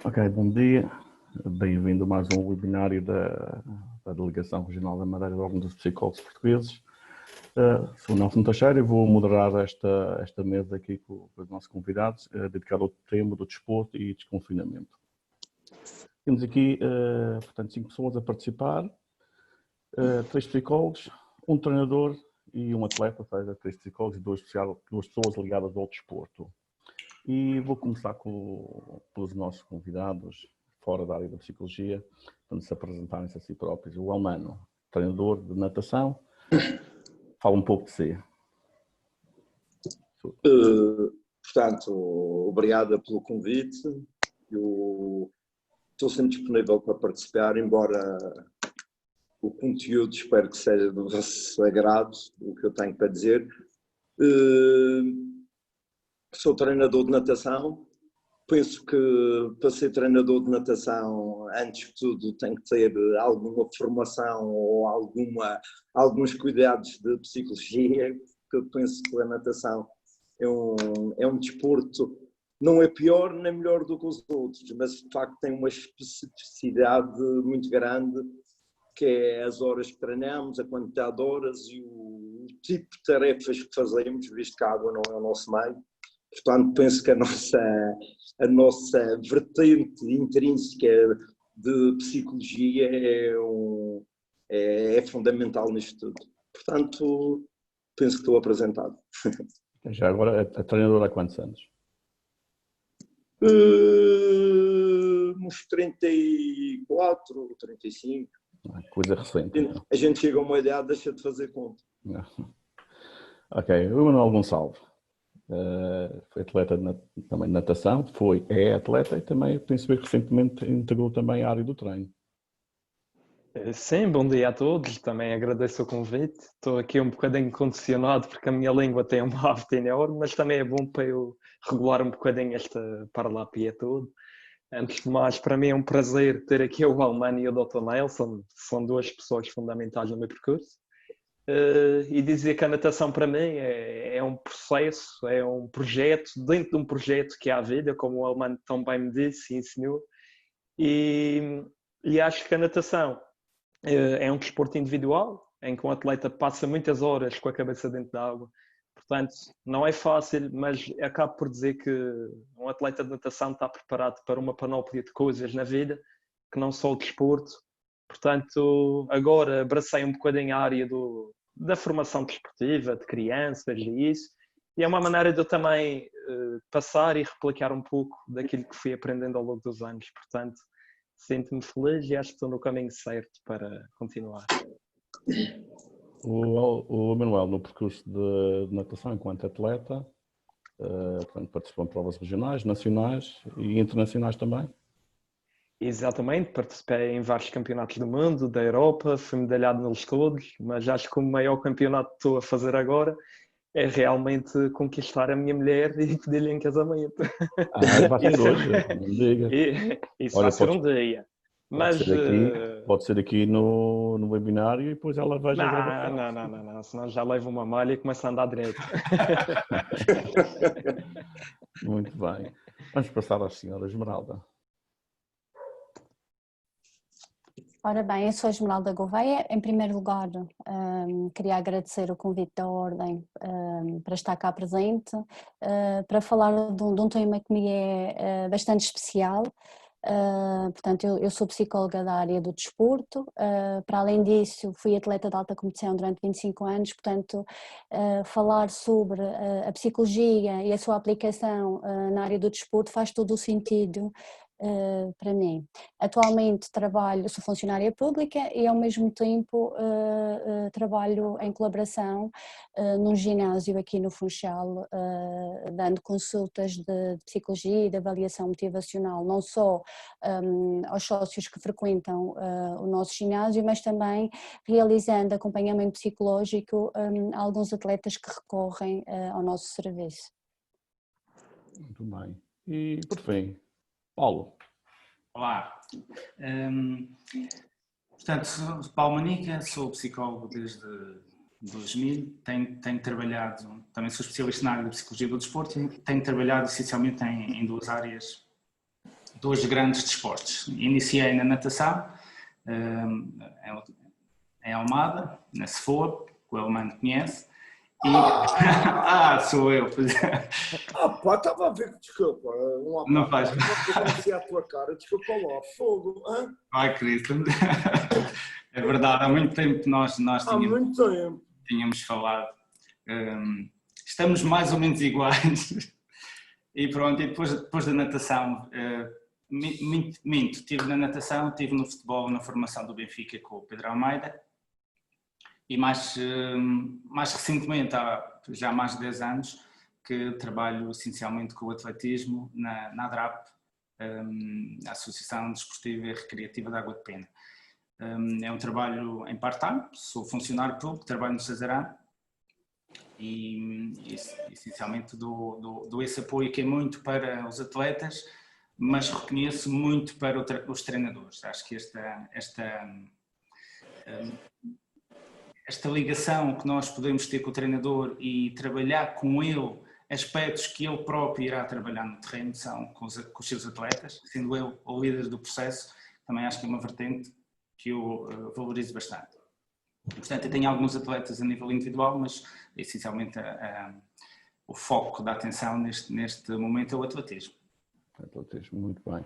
Ok, bom dia. Bem-vindo a mais um webinário da Delegação Regional da Madeira da Ordem dos Psicólogos Portugueses. Sou o Nelson Teixeira e vou moderar esta mesa aqui com os nossos convidados, dedicada ao tema do desporto e desconfinamento. Temos aqui, portanto, 5 pessoas a participar, 3 psicólogos, um treinador e um atleta, ou seja, 3 psicólogos e 2 pessoas ligadas ao desporto. E vou começar pelos nossos convidados, fora da área da psicologia, para se apresentarem-se a si próprios. O Elmano, treinador de natação, fala um pouco de si. Portanto, obrigado pelo convite. Eu estou sempre disponível para participar, embora o conteúdo espero que seja do vosso agrado, o que eu tenho para dizer. Sou treinador de natação. Penso que para ser treinador de natação, antes de tudo, tem que ter alguma formação ou alguns cuidados de psicologia, porque eu penso que a natação é um desporto, não é pior nem melhor do que os outros, mas de facto tem uma especificidade muito grande, que é as horas que treinamos, a quantidade de horas e o tipo de tarefas que fazemos, visto que a água não é o nosso meio. Portanto, penso que a nossa vertente intrínseca de psicologia é fundamental nisto tudo. Portanto, penso que estou apresentado. Já agora, é treinador há quantos anos? Uns 34, 35. Coisa recente. Então. A gente chega a uma idade, deixa de fazer conta. Ok, o Emanuel Gonçalves. Foi atleta também de natação, é atleta e também, penso que recentemente integrou também a área do treino. Sim, bom dia a todos, também agradeço o convite. Estou aqui um bocadinho condicionado porque a minha língua tem uma afta enorme, mas também é bom para eu regular um bocadinho esta parlapia toda. Antes de mais, para mim é um prazer ter aqui o Elmano e o Dr. Nelson, são 2 pessoas fundamentais no meu percurso. E dizer que a natação para mim é um processo, é um projeto, dentro de um projeto que é a vida, como o Elmano tão bem me disse e ensinou. E acho que a natação é um desporto individual, em que um atleta passa muitas horas com a cabeça dentro da água. Portanto, não é fácil, mas acabo por dizer que um atleta de natação está preparado para uma panóplia de coisas na vida, que não só o desporto. Portanto, agora abracei um bocadinho a área da formação desportiva, de crianças e isso. E é uma maneira de eu também passar e replicar um pouco daquilo que fui aprendendo ao longo dos anos. Portanto, sinto-me feliz e acho que estou no caminho certo para continuar. O Emanuel, no percurso de natação enquanto atleta, participou em provas regionais, nacionais e internacionais também? Exatamente, participei em vários campeonatos do mundo, da Europa, fui medalhado neles todos, mas acho que o maior campeonato que estou a fazer agora é realmente conquistar a minha mulher e pedir-lhe em casamento. Vai ser hoje, não me diga. Isso vai ser um dia. Mas pode ser aqui no webinário e depois ela veja a gravação. Não, senão já levo uma malha e começo a andar direito. Muito bem. Vamos passar à senhora Esmeralda. Ora bem, eu sou a Esmeralda Gouveia. Em primeiro lugar, queria agradecer o convite da Ordem para estar cá presente, para falar de um tema que me é bastante especial. Portanto, eu sou psicóloga da área do desporto, para além disso fui atleta de alta competição durante 25 anos, portanto falar sobre a psicologia e a sua aplicação na área do desporto faz todo o sentido para mim. Atualmente sou funcionária pública e ao mesmo tempo trabalho em colaboração num ginásio aqui no Funchal, dando consultas de psicologia e de avaliação motivacional, não só aos sócios que frequentam o nosso ginásio, mas também realizando acompanhamento psicológico a alguns atletas que recorrem ao nosso serviço. Muito bem. E por fim, Paulo. Olá, portanto, sou Paulo Manica, sou psicólogo desde 2000, tenho trabalhado, também sou especialista na área da psicologia do desporto e tenho trabalhado essencialmente em 2 áreas dois grandes desportos. Iniciei na natação, em Almada, na Sefoa, que o Elmano conhece. Sou eu. Pá, estava a ver que, desculpa, Não faz. Eu conhecia a tua cara, desculpa lá, fogo, hã? Ai, Cristo. É verdade, há muito tempo que nós tínhamos falado. Estamos mais ou menos iguais. E pronto, e depois da natação, minto, estive na natação, estive no futebol, na formação do Benfica com o Pedro Almeida. E mais recentemente, há já mais de 10 anos, que trabalho essencialmente com o atletismo na ADRAP, a Associação Desportiva e Recreativa de Água de Pena. É um trabalho em part-time, sou funcionário público, trabalho no Cesarão e essencialmente dou esse apoio que é muito para os atletas, mas reconheço muito para os treinadores. Acho que esta ligação que nós podemos ter com o treinador e trabalhar com ele aspectos que ele próprio irá trabalhar no terreno são com os seus atletas, sendo ele o líder do processo, também acho que é uma vertente que eu valorizo bastante. Portanto, eu tenho alguns atletas a nível individual, mas essencialmente o foco da atenção neste momento é o atletismo. Atletismo, muito bem.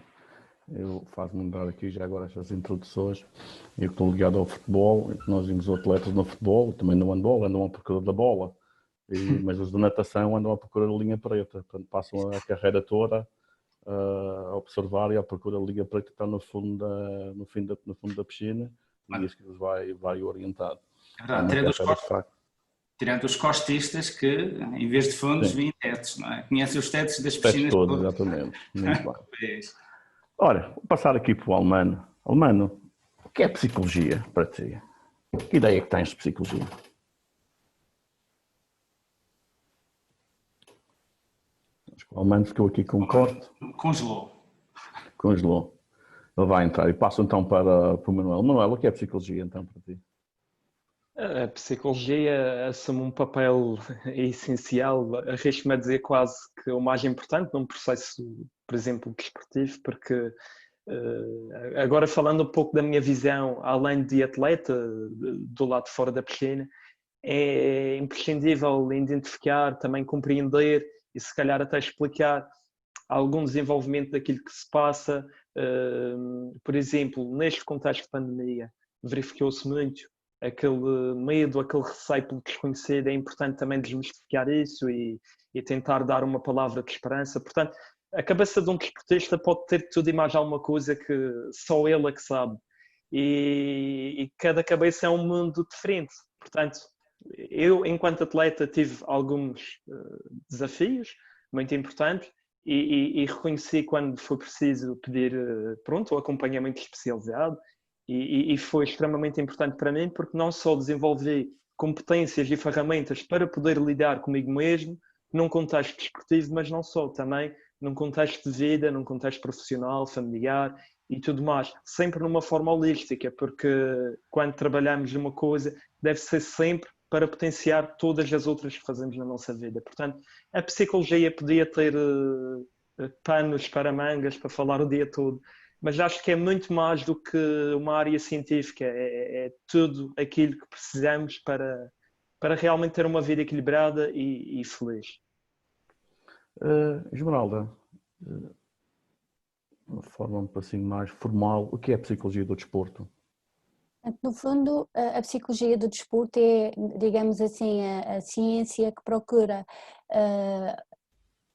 Eu faço-me lembrar aqui já agora estas introduções. Eu estou ligado ao futebol, nós vimos atletas no futebol, também no handball, andam à procura da bola, mas os da natação andam à procura da linha preta, portanto passam a carreira toda a observar e à procura da linha preta que está no fundo da piscina e isso que os vai orientado. É verdade, tirando os costistas que, em vez de fundos, vêm tetos, não é? Conhecem os tetos das piscinas todos. Exatamente, muito bem. Ora, vou passar aqui para o Almano. Almano, o que é psicologia para ti? Que ideia que tens de psicologia? Acho que o Almano ficou aqui com um corte. Congelou. Ele vai entrar e passo então para o Manuel. Manuel, o que é psicologia então para ti? A psicologia assume um papel essencial, arrisco-me a dizer quase que o mais importante num processo, por exemplo, desportivo, porque agora falando um pouco da minha visão, além de atleta, do lado de fora da piscina, é imprescindível identificar, também compreender e se calhar até explicar algum desenvolvimento daquilo que se passa. Por exemplo, neste contexto de pandemia, verificou-se muito aquele medo, aquele receio pelo desconhecido. É importante também desmistificar isso e tentar dar uma palavra de esperança. Portanto, a cabeça de um desportista pode ter tudo e mais alguma coisa que só ele é que sabe. E cada cabeça é um mundo diferente. Portanto, eu, enquanto atleta, tive alguns desafios muito importantes e reconheci quando foi preciso pedir o acompanhamento especializado. E foi extremamente importante para mim porque não só desenvolvi competências e ferramentas para poder lidar comigo mesmo num contexto desportivo, mas não só, também num contexto de vida, num contexto profissional, familiar e tudo mais, sempre numa forma holística, porque quando trabalhamos numa coisa deve ser sempre para potenciar todas as outras que fazemos na nossa vida. Portanto, a psicologia podia ter panos para mangas para falar o dia todo, mas acho que é muito mais do que uma área científica, é tudo aquilo que precisamos para realmente ter uma vida equilibrada e feliz. Esmeralda, de uma forma um pouquinho mais formal, o que é a psicologia do desporto? No fundo, a psicologia do desporto é, digamos assim, a ciência que procura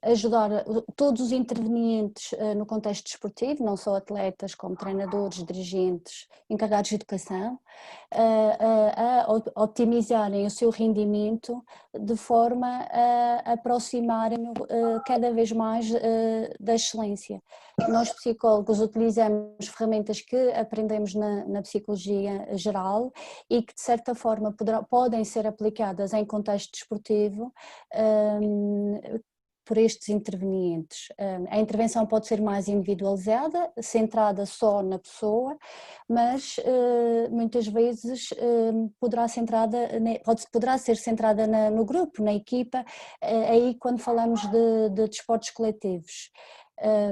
ajudar todos os intervenientes no contexto desportivo, não só atletas, como treinadores, dirigentes, encarregados de educação, a optimizarem o seu rendimento de forma a aproximarem cada vez mais da excelência. Nós, psicólogos, utilizamos ferramentas que aprendemos na psicologia geral e que, de certa forma, podem ser aplicadas em contexto desportivo por estes intervenientes. A intervenção pode ser mais individualizada, centrada só na pessoa, mas muitas vezes poderá ser centrada no grupo, na equipa, aí quando falamos de desportos coletivos.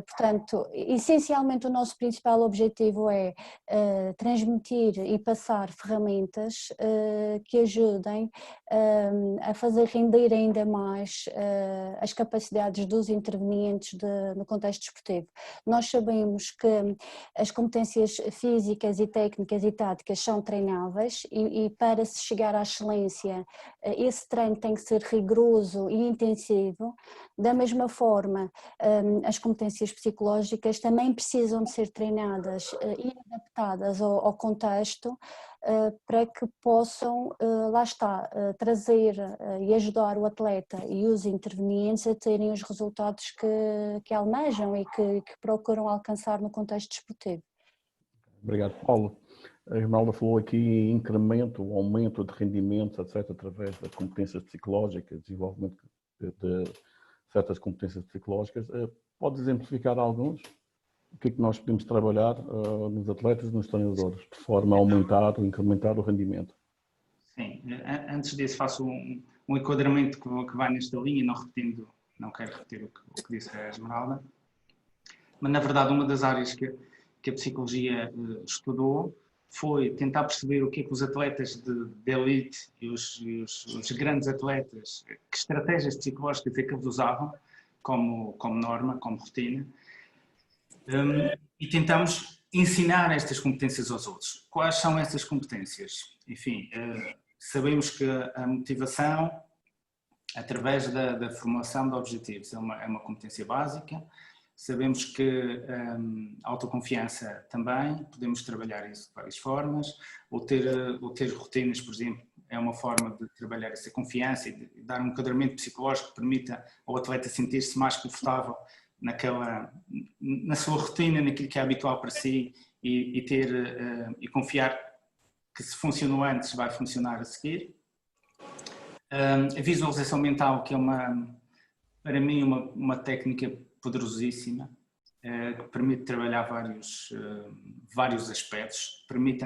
Portanto, essencialmente o nosso principal objetivo é transmitir e passar ferramentas que ajudem a fazer render ainda mais as capacidades dos intervenientes no contexto desportivo. Nós sabemos que as competências físicas e técnicas e táticas são treináveis e para se chegar à excelência esse treino tem que ser rigoroso e intensivo. Da mesma forma, as competências psicológicas também precisam de ser treinadas e adaptadas ao contexto para que possam, lá está, trazer e ajudar o atleta e os intervenientes a terem os resultados que almejam e que procuram alcançar no contexto desportivo. Obrigado, Paulo. A Esmeralda falou aqui em incremento, aumento de rendimentos, etc., através das competências psicológicas, desenvolvimento de certas competências psicológicas. Pode exemplificar alguns? O que é que nós podemos trabalhar nos atletas e nos treinadores, de forma a aumentar ou incrementar o rendimento? Sim, antes disso faço um enquadramento que vai nesta linha, não quero repetir o que disse a Esmeralda, mas na verdade uma das áreas que a psicologia estudou foi tentar perceber o que é que os atletas de elite e os grandes atletas, que estratégias psicológicas é que eles usavam como norma, como rotina, e tentamos ensinar estas competências aos outros. Quais são essas competências? Enfim, sabemos que a motivação, através da formação de objetivos, é uma competência básica. Sabemos que a autoconfiança também, podemos trabalhar isso de várias formas. Ou ter rotinas, por exemplo, é uma forma de trabalhar essa confiança e de dar um enquadramento psicológico que permita ao atleta sentir-se mais confortável na sua rotina, naquilo que é habitual para si e confiar que se funcionou antes vai funcionar a seguir. A visualização mental, que é para mim uma técnica poderosíssima, que permite trabalhar vários aspectos, permite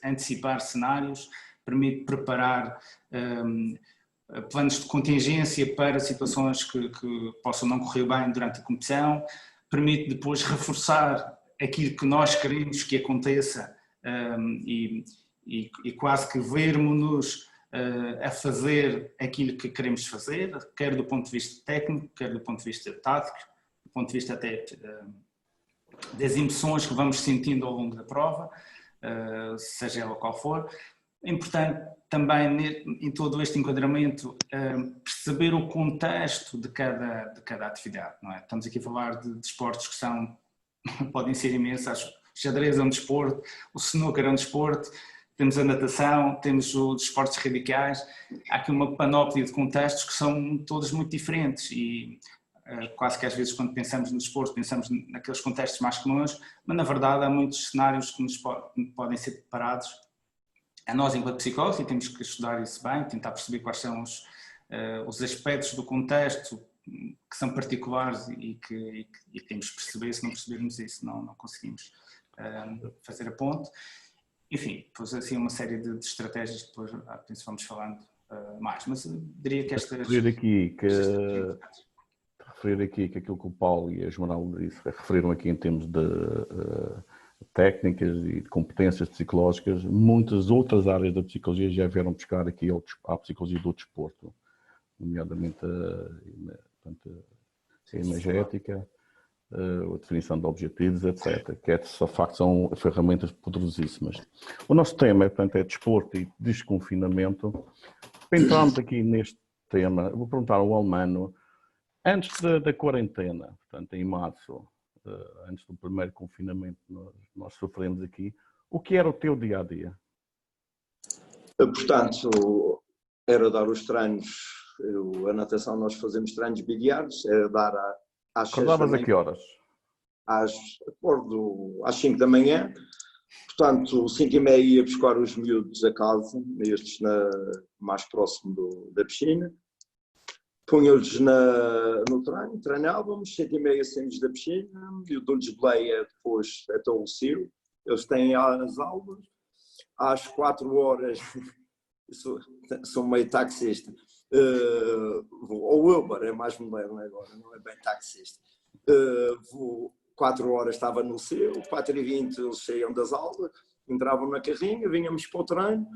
antecipar cenários, permite preparar planos de contingência para situações que possam não correr bem durante a competição, permite depois reforçar aquilo que nós queremos que aconteça e quase que vermos-nos a fazer aquilo que queremos fazer, quer do ponto de vista técnico, quer do ponto de vista tático, do ponto de vista até das emoções que vamos sentindo ao longo da prova, seja ela qual for. É importante também, em todo este enquadramento, perceber o contexto de cada atividade, não é? Estamos aqui a falar de desportos que podem ser imensos. O xadrez é um desporto, o snooker é um desporto, temos a natação, temos os esportes radicais. Há aqui uma panóplia de contextos que são todos muito diferentes e quase que às vezes quando pensamos no desporto pensamos naqueles contextos mais comuns, mas na verdade há muitos cenários que nos podem ser preparados a nós enquanto psicólogos e temos que estudar isso bem, tentar perceber quais são os aspectos do contexto que são particulares e que temos que perceber. Se não percebermos isso não conseguimos fazer a ponte. Enfim, depois assim uma série de estratégias que depois vamos falando mais, mas eu diria que estas... Referir aqui que aquilo que o Paulo e a Esmeralda referiram aqui em termos de técnicas e de competências psicológicas, muitas outras áreas da psicologia já vieram buscar aqui à psicologia do desporto, nomeadamente a imagética, a definição de objetivos, etc., que de facto são ferramentas poderosíssimas. O nosso tema, portanto, é desporto e desconfinamento. Entramos aqui neste tema, vou perguntar ao Almano, antes da quarentena, portanto, em março, antes do primeiro confinamento nós sofremos aqui, o que era o teu dia-a-dia? Portanto, era dar os treinos, a natação nós fazemos treinos biliares, era dar às 6 da manhã. Acordavas a que horas? Acordo às 5 da manhã, portanto, 5h30 ia buscar os miúdos a casa, estes mais próximo da piscina. Punha-los no treino, treinávamos, 7h30 saímos da piscina, eu dou-lhes boleia depois até o Ciro, eles têm as aulas, às 4 horas, sou meio taxista, ou Uber, é mais moderno agora, não é bem taxista, Vou 4 horas estava no seu, 4h20 eles saíam das aulas, entravam na carrinha, vínhamos para o treino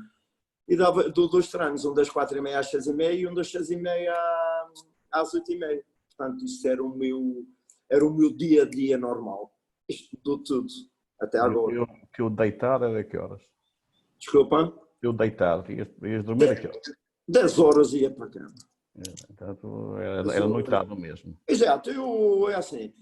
e dava 2 treinos, um das 4h30 às 6h30 e um das 6h30 às 8h30. Portanto, isso era o meu dia a dia normal. Isto mudou tudo, até agora. Que eu deitar era que horas? Desculpa? Eu deitar, ias dormir a que horas? 10 horas ia para a cama. Portanto, era noitado mesmo. Exato, é assim.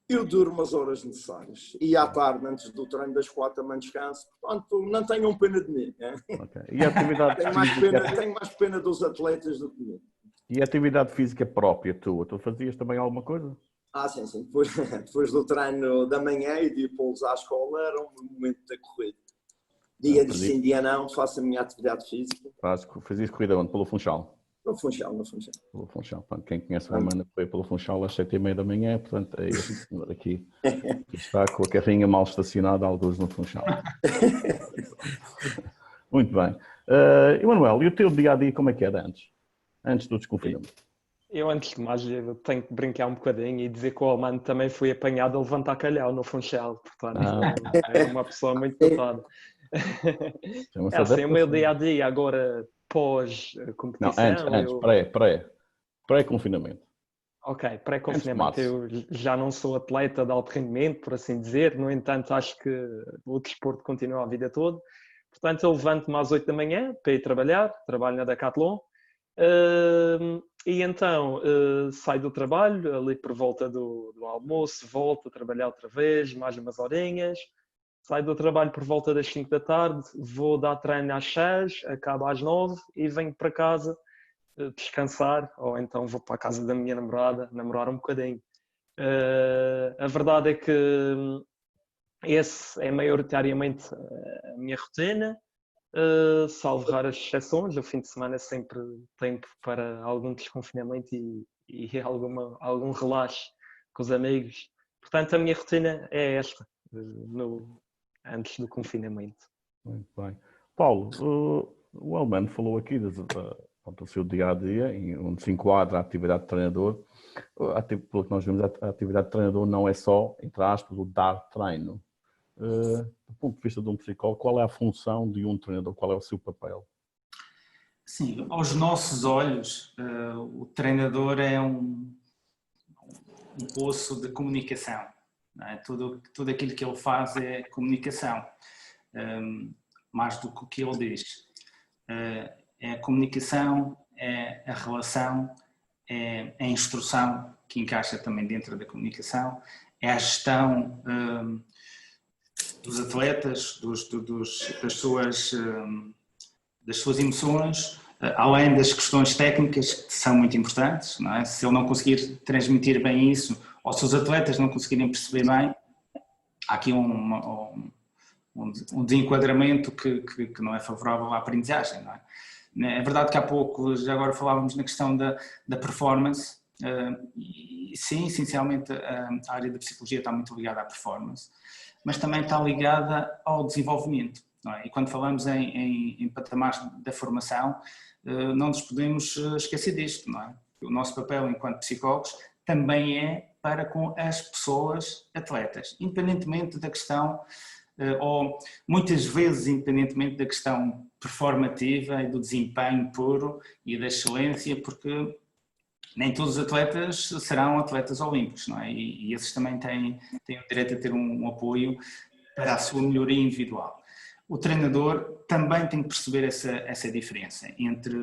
Eu durmo as horas necessárias e à tarde, antes do treino das 4 também descanso, portanto não tenham pena de mim. Okay. E a atividade tenho mais pena dos atletas do que de mim. E a atividade física própria tua? Tu fazias também alguma coisa? Sim. Depois do treino da manhã e de ir pô-los à escola era um momento da corrida. Dia de sim, dia não, faço a minha atividade física. Fazias corrida onde? Pelo Funchal? No Funchal. Pelo Funchal. Portanto, quem conhece o Amanda foi pelo Funchal às 7h30 da manhã, portanto é este senhor aqui que está com a carrinha mal estacionada, alguns no Funchal. Muito bem. Emanuel, e o teu dia-a-dia como é que era antes do desconfinamento? Eu, antes de mais, tenho que brincar um bocadinho e dizer que o Almano também foi apanhado a levantar calhau no Funchal, portanto é uma pessoa muito dotada. É assim, o meu dia-a-dia agora pós-competição... Não, antes, pré-confinamento. Ok, pré-confinamento. Eu já não sou atleta de alto rendimento, por assim dizer, no entanto acho que o desporto continua a vida toda. Portanto, eu levanto-me às 8 da manhã para ir trabalhar, trabalho na Decathlon, e então saio do trabalho, ali por volta do almoço, volto a trabalhar outra vez, mais umas horinhas. Saio do trabalho por volta das 5 da tarde, vou dar treino às 6, acabo às 9 e venho para casa descansar, ou então vou para a casa da minha namorada, namorar um bocadinho. A verdade é que esse é maioritariamente a minha rotina, salvo raras exceções. O fim de semana é sempre tempo para algum desconfinamento e algum relaxo com os amigos. Portanto, a minha rotina é esta, antes do confinamento. Muito bem. Paulo, o Almano falou aqui do seu dia-a-dia, onde se enquadra a atividade de treinador. Pelo que nós vemos, a atividade de treinador não é só, entre aspas, o dar treino. Do ponto de vista de um psicólogo, qual é a função de um treinador? Qual é o seu papel? Sim, aos nossos olhos, o treinador é um poço de comunicação. Não é? Tudo aquilo que ele faz é comunicação, mais do que o que ele diz. É a comunicação, é a relação, é a instrução, que encaixa também dentro da comunicação, é a gestão dos atletas, das suas emoções, além das questões técnicas que são muito importantes. Não é? Se ele não conseguir transmitir bem isso, ou se os atletas não conseguirem perceber bem, há aqui um desenquadramento que não é favorável à aprendizagem. Não é? É verdade que há pouco, já agora falávamos na questão da performance, e sim, essencialmente a área da psicologia está muito ligada à performance, mas também está ligada ao desenvolvimento. Não é? E quando falamos em patamares da formação, não nos podemos esquecer disto. Não é? O nosso papel enquanto psicólogos também é para com as pessoas atletas, independentemente da questão, ou muitas vezes independentemente da questão performativa e do desempenho puro e da excelência, porque nem todos os atletas serão atletas olímpicos, não é? E esses também têm o direito a ter um apoio para a sua melhoria individual. O treinador também tem que perceber essa diferença entre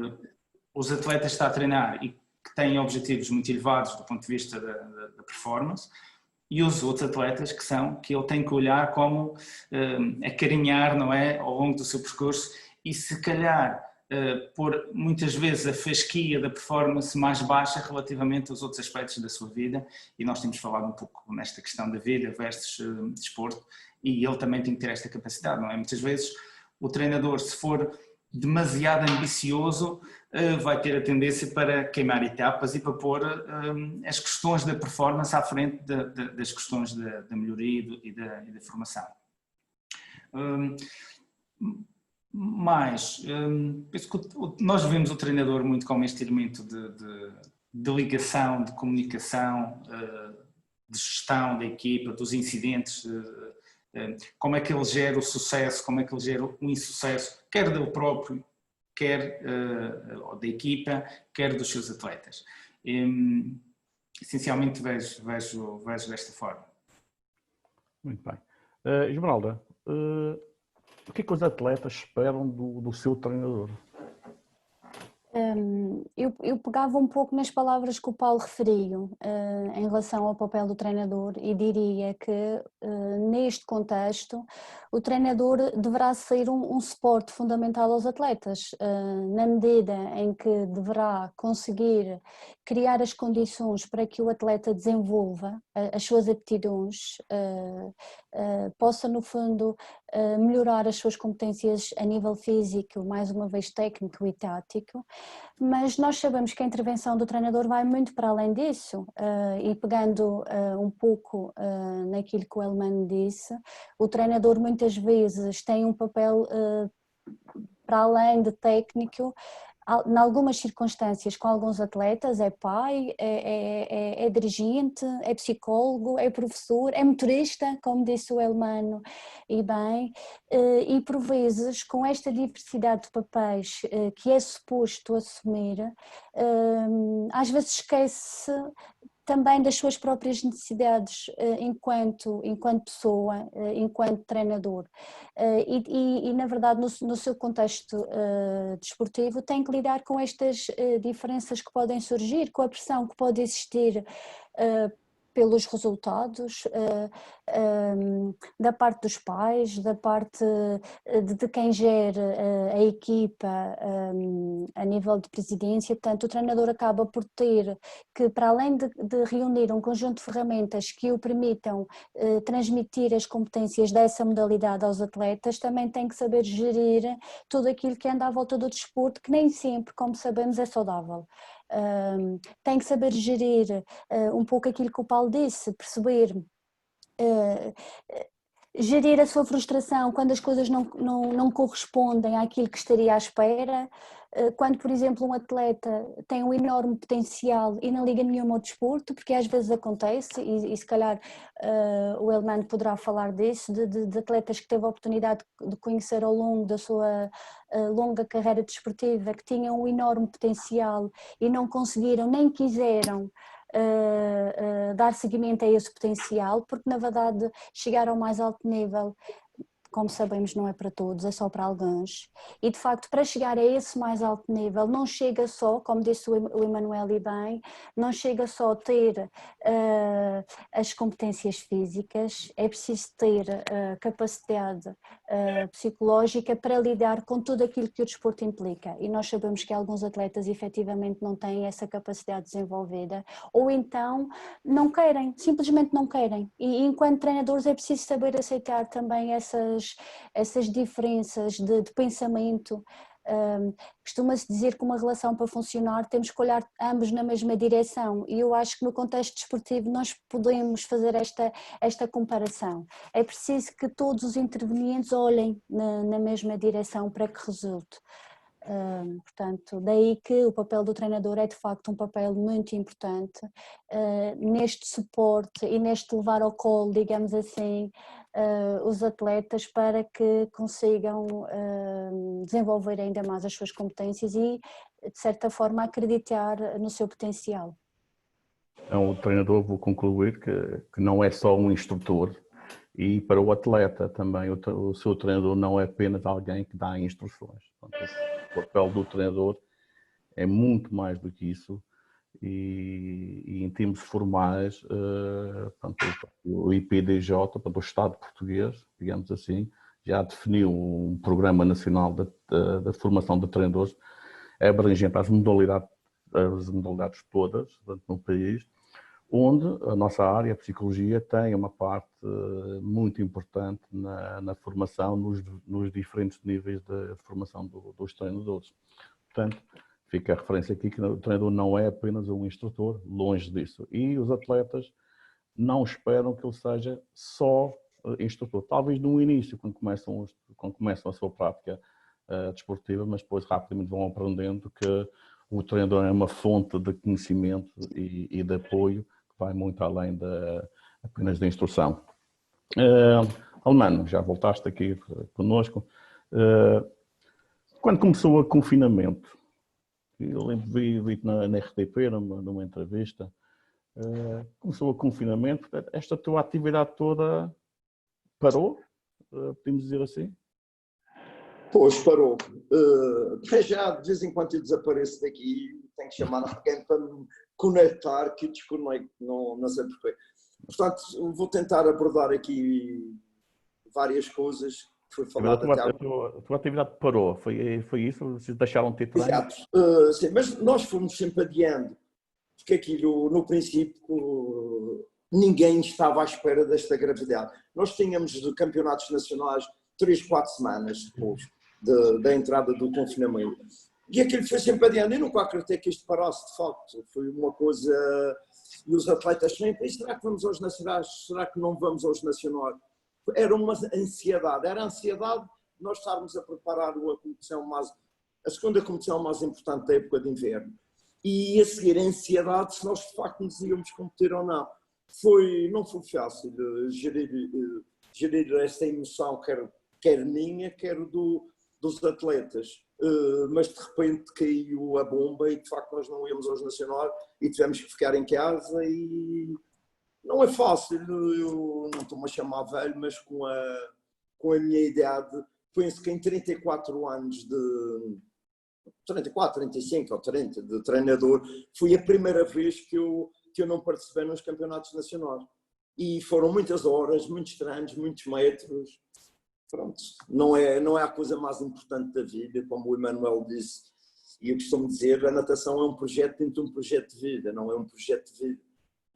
os atletas que está a treinar e que têm objetivos muito elevados do ponto de vista da performance e os outros atletas que ele tem que olhar como acarinhar, não é, ao longo do seu percurso e se calhar pôr muitas vezes a fasquia da performance mais baixa relativamente aos outros aspectos da sua vida, e nós temos falado um pouco nesta questão da vida versus desporto, e ele também tem que ter esta capacidade, não é? Muitas vezes o treinador, se for demasiado ambicioso, vai ter a tendência para queimar etapas e para pôr as questões da performance à frente das questões da melhoria e da formação. Mas nós vemos o treinador muito como este elemento de ligação, de comunicação, gestão da equipa, dos incidentes, como é que ele gera o sucesso, como é que ele gera o insucesso, quer dele próprio, quer da equipa, quer dos seus atletas. Essencialmente vejo desta forma. Muito bem. Esmeralda, o que é que os atletas esperam do seu treinador? Eu pegava um pouco nas palavras que o Paulo referiu em relação ao papel do treinador e diria que neste contexto o treinador deverá ser um suporte fundamental aos atletas, na medida em que deverá conseguir criar as condições para que o atleta desenvolva as suas aptidões, possa no fundo melhorar as suas competências a nível físico, mais uma vez técnico e tático. Mas nós sabemos que a intervenção do treinador vai muito para além disso e pegando um pouco naquilo que o Elman disse, o treinador muitas vezes tem um papel para além de técnico, em algumas circunstâncias com alguns atletas é pai, é dirigente, é psicólogo, é professor, é motorista, como disse o Elmano, e bem, e por vezes com esta diversidade de papéis que é suposto assumir, às vezes esquece também das suas próprias necessidades enquanto pessoa, enquanto treinador. E na verdade no seu contexto desportivo tem que lidar com estas diferenças que podem surgir, com a pressão que pode existir pelos resultados, da parte dos pais, da parte de quem gera a equipa a nível de presidência. Portanto, o treinador acaba por ter que, para além de reunir um conjunto de ferramentas que o permitam transmitir as competências dessa modalidade aos atletas, também tem que saber gerir tudo aquilo que anda à volta do desporto, que nem sempre, como sabemos, é saudável. Tem que saber gerir um pouco aquilo que o Paulo disse, perceber, gerir a sua frustração quando as coisas não correspondem àquilo que estaria à espera, quando, por exemplo, um atleta tem um enorme potencial e não liga nenhuma ao desporto, porque às vezes acontece, e se calhar o Elman poderá falar disso, de atletas que teve a oportunidade de conhecer ao longo da sua longa carreira desportiva, que tinham um enorme potencial e não conseguiram, nem quiseram dar seguimento a esse potencial, porque na verdade chegar ao mais alto nível, como sabemos, não é para todos, é só para alguns, e de facto para chegar a esse mais alto nível não chega só, como disse o Emanuel e bem, não chega só a ter as competências físicas, é preciso ter capacidade psicológica para lidar com tudo aquilo que o desporto implica, e nós sabemos que alguns atletas efetivamente não têm essa capacidade desenvolvida, ou então não querem, simplesmente não querem, e enquanto treinadores é preciso saber aceitar também essas diferenças de pensamento. Costuma-se dizer que uma relação para funcionar temos que olhar ambos na mesma direção, e eu acho que no contexto desportivo nós podemos fazer esta comparação. É preciso que todos os intervenientes olhem na mesma direção para que resulte. Portanto, daí que o papel do treinador é de facto um papel muito importante neste suporte e neste levar ao colo, digamos assim, os atletas para que consigam desenvolver ainda mais as suas competências e, de certa forma, acreditar no seu potencial. Então, o treinador, vou concluir que não é só um instrutor, e para o atleta também o seu treinador não é apenas alguém que dá instruções. Portanto, o papel do treinador é muito mais do que isso, e em termos formais, o IPDJ, o Estado português, digamos assim, já definiu um programa nacional de formação de treinadores abrangente às modalidades todas no país, onde a nossa área, a psicologia, tem uma parte muito importante na formação, nos diferentes níveis de formação dos treinadores. Portanto, fica a referência aqui que o treinador não é apenas um instrutor, longe disso. E os atletas não esperam que ele seja só instrutor. Talvez no início, quando começam a sua prática desportiva, mas depois rapidamente vão aprendendo que o treinador é uma fonte de conhecimento e de apoio que vai muito além apenas de instrução. Almano, já voltaste aqui connosco. Quando começou o confinamento, eu lembro, vi-te na RTP, numa entrevista, começou o confinamento, esta tua atividade toda parou, podemos dizer assim? Pois, parou. Já de vez em quando eu desapareço daqui, tenho que chamar alguém para me conectar, que eu desconecto, não sei porquê. Portanto, vou tentar abordar aqui várias coisas que foi falado até agora. A tua atividade parou, foi isso? Vocês deixaram de ter treino? Exato. Sim, mas nós fomos sempre adiando, porque aquilo, no princípio, ninguém estava à espera desta gravidade. Nós tínhamos de campeonatos nacionais 3, 4 semanas depois da entrada do confinamento. E aquilo foi sempre adiando. Eu nunca acreditei que isto parasse, de facto. Foi uma coisa... E os atletas sempre, será que vamos aos nacionais? Será que não vamos aos nacionais? Era uma ansiedade. Era a ansiedade de nós estarmos a preparar a segunda competição mais importante da época de inverno. E a seguir a ansiedade se nós de facto nos íamos competir ou não. Não foi fácil gerir esta emoção, quer minha, quer dos atletas. Mas de repente caiu a bomba e de facto nós não íamos aos nacionais e tivemos que ficar em casa e não é fácil. Eu não estou-me a chamar velho, mas com a minha idade, penso que em 34 anos de 34, 35 ou 30 de treinador, foi a primeira vez que eu não participei nos campeonatos nacionais. E foram muitas horas, muitos treinos, muitos metros. Pronto, não é a coisa mais importante da vida, como o Emanuel disse, e eu costumo dizer, a natação é um projeto dentro de um projeto de vida, não é um projeto de vida,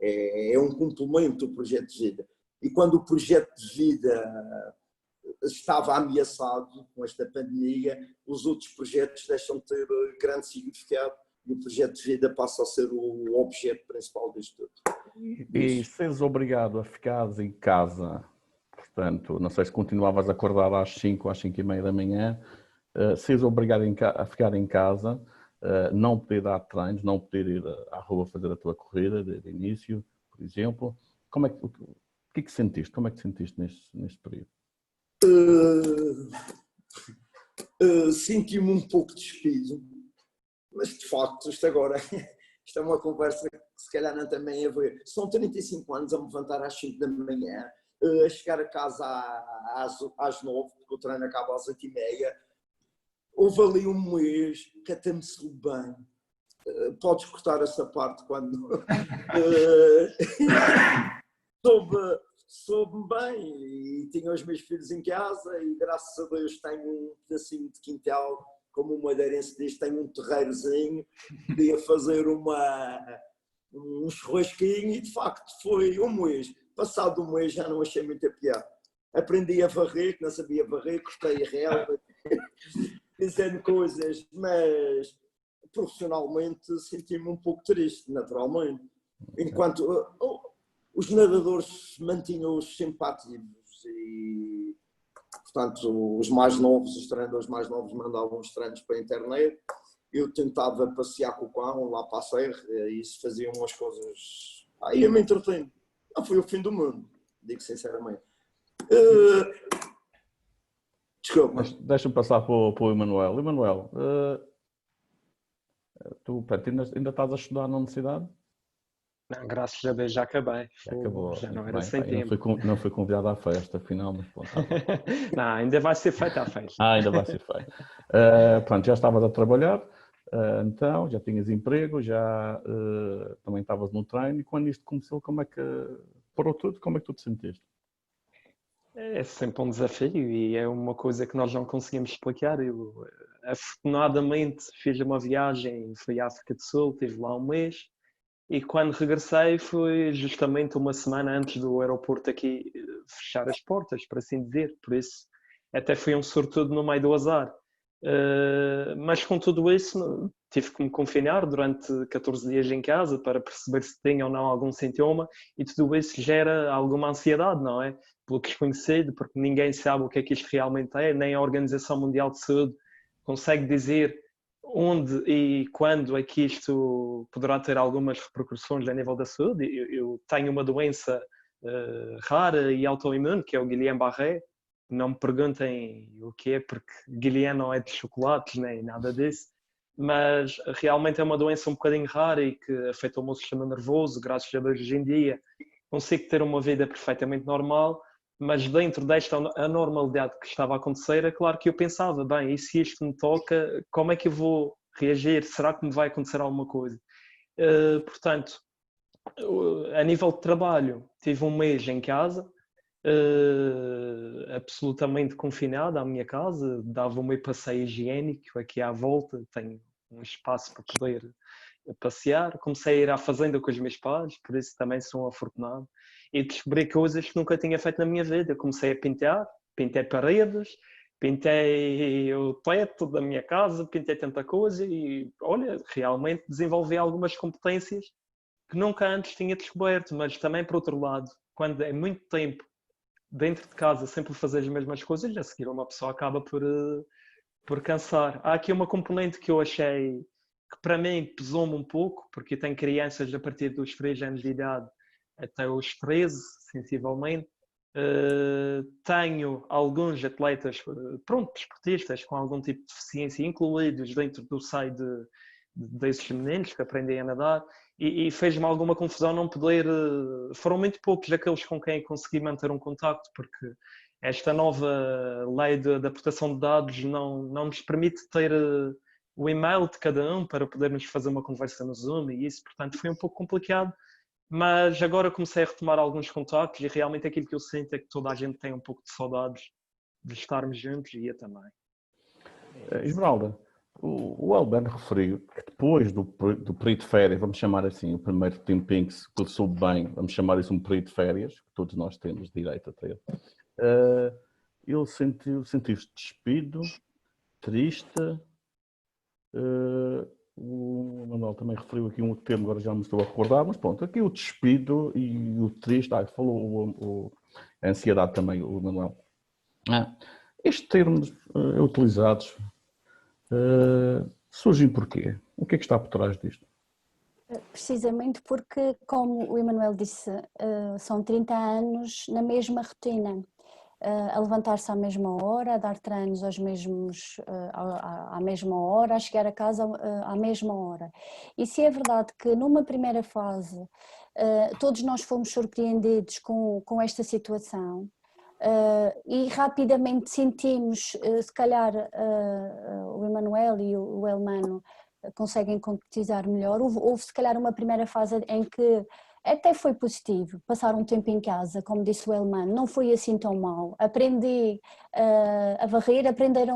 é um complemento do projeto de vida. E quando o projeto de vida estava ameaçado com esta pandemia, os outros projetos deixam de ter grande significado e o projeto de vida passa a ser o objeto principal disto tudo. E seres obrigado a ficares em casa, portanto, não sei se continuavas acordado às 5 e meia da manhã, seres obrigado a ficar em casa, não poder dar treinos, não poder ir à rua fazer a tua corrida de início, por exemplo, o que é que sentiste? Como é que sentiste neste período? Senti-me um pouco despido, mas de facto isto é uma conversa que se calhar não também a ver. São 35 anos a me levantar às 5 da manhã, a chegar a casa às 9, porque o treino acaba às 8h30. Houve ali um mês que até me soube bem. Podes cortar essa parte quando... soube-me bem e tinha os meus filhos em casa e graças a Deus tenho um pedacinho de quintal, como o madeirense diz, tenho um terreirozinho, podia fazer um churrasquinho e de facto foi um mês. Passado um mês já não achei muita piada. Aprendi a varrer, que não sabia varrer, cortei a relva, dizendo coisas, mas profissionalmente senti-me um pouco triste, naturalmente. Enquanto os nadadores mantinham-os sempre ativos e, portanto, os treinadores mais novos mandavam os treinos para a internet. Eu tentava passear com o cão lá para a serra e isso fazia umas coisas... Aí eu me entretenho. Não foi o fim do mundo, digo sinceramente. Desculpa. Deixa-me passar para o Emanuel. Emanuel, tu ainda estás a estudar na universidade? Não, graças a Deus já acabei. Acabou. Já não era bem, sem tempo. Não fui convidado à festa, afinal, mas pronto. Não, ainda vai ser feita a festa. Ainda vai ser feita. Pronto, já estavas a trabalhar, então, já tinhas emprego, já também estavas no treino, e quando isto começou, como é que parou tudo? Como é que tu te sentiste? É sempre um desafio e é uma coisa que nós não conseguimos explicar. Eu, afortunadamente, fiz uma viagem, fui à África do Sul, estive lá um mês. E quando regressei foi justamente uma semana antes do aeroporto aqui fechar as portas, por assim dizer. Por isso, até fui um sortudo no meio do azar. Mas com tudo isso, tive que me confinar durante 14 dias em casa para perceber se tinha ou não algum sintoma. E tudo isso gera alguma ansiedade, não é? Pelo desconhecido, porque ninguém sabe o que é que isto realmente é, nem a Organização Mundial de Saúde consegue dizer onde e quando é que isto poderá ter algumas repercussões a nível da saúde. Eu tenho uma doença rara e autoimune, que é o Guillain-Barré. Não me perguntem o que é, porque Guillain não é de chocolates nem nada disso, mas realmente é uma doença um bocadinho rara e que afeta o meu sistema nervoso. Graças a Deus, hoje em dia consigo ter uma vida perfeitamente normal, mas dentro desta anormalidade que estava a acontecer, é claro que eu pensava, bem, e se isto me toca, como é que eu vou reagir? Será que me vai acontecer alguma coisa? Portanto, a nível de trabalho, tive um mês em casa, absolutamente confinado à minha casa, dava o meu passeio higiênico aqui à volta, tenho um espaço para poder passear, comecei a ir à fazenda com os meus pais, por isso também sou um afortunado, e descobri coisas que nunca tinha feito na minha vida. Comecei a pintar, pintei paredes, pintei o teto da minha casa, pintei tanta coisa e, olha, realmente desenvolvi algumas competências que nunca antes tinha descoberto. Mas também, por outro lado, quando é muito tempo dentro de casa sempre fazer as mesmas coisas, a seguir uma pessoa acaba por cansar. Há aqui uma componente que eu achei que para mim pesou-me um pouco, porque eu tenho crianças a partir dos 3 anos de idade até os 13, sensivelmente. Tenho alguns atletas, pronto, desportistas com algum tipo de deficiência incluídos dentro do seio desses meninos que aprendem a nadar, e fez-me alguma confusão não poder. Foram muito poucos aqueles com quem consegui manter um contacto, porque esta nova lei da proteção de dados não nos permite ter o e-mail de cada um para podermos fazer uma conversa no Zoom, e isso, portanto, foi um pouco complicado. Mas agora comecei a retomar alguns contactos e realmente aquilo que eu sinto é que toda a gente tem um pouco de saudades de estarmos juntos, e eu também. Esmeralda, o Albano referiu que depois do período de férias, vamos chamar assim, o primeiro tempinho que ele soube bem, vamos chamar isso um período de férias, que todos nós temos direito a ter, ele sentiu-se despido, triste. O Manuel também referiu aqui um outro termo, agora já me estou a recordar, mas pronto, aqui o despido e o triste, falou a ansiedade também, o Manuel. Estes termos utilizados surgem porquê? O que é que está por trás disto? Precisamente porque, como o Emanuel disse, são 30 anos na mesma rotina. A levantar-se à mesma hora, a dar treinos aos mesmos, à mesma hora, a chegar a casa à mesma hora. E se é verdade que numa primeira fase todos nós fomos surpreendidos com esta situação, e rapidamente sentimos, se calhar o Emanuel e o Elmano conseguem concretizar melhor, houve se calhar uma primeira fase em que até foi positivo, passar um tempo em casa, como disse o Elmano, não foi assim tão mal. Aprendi a varrer,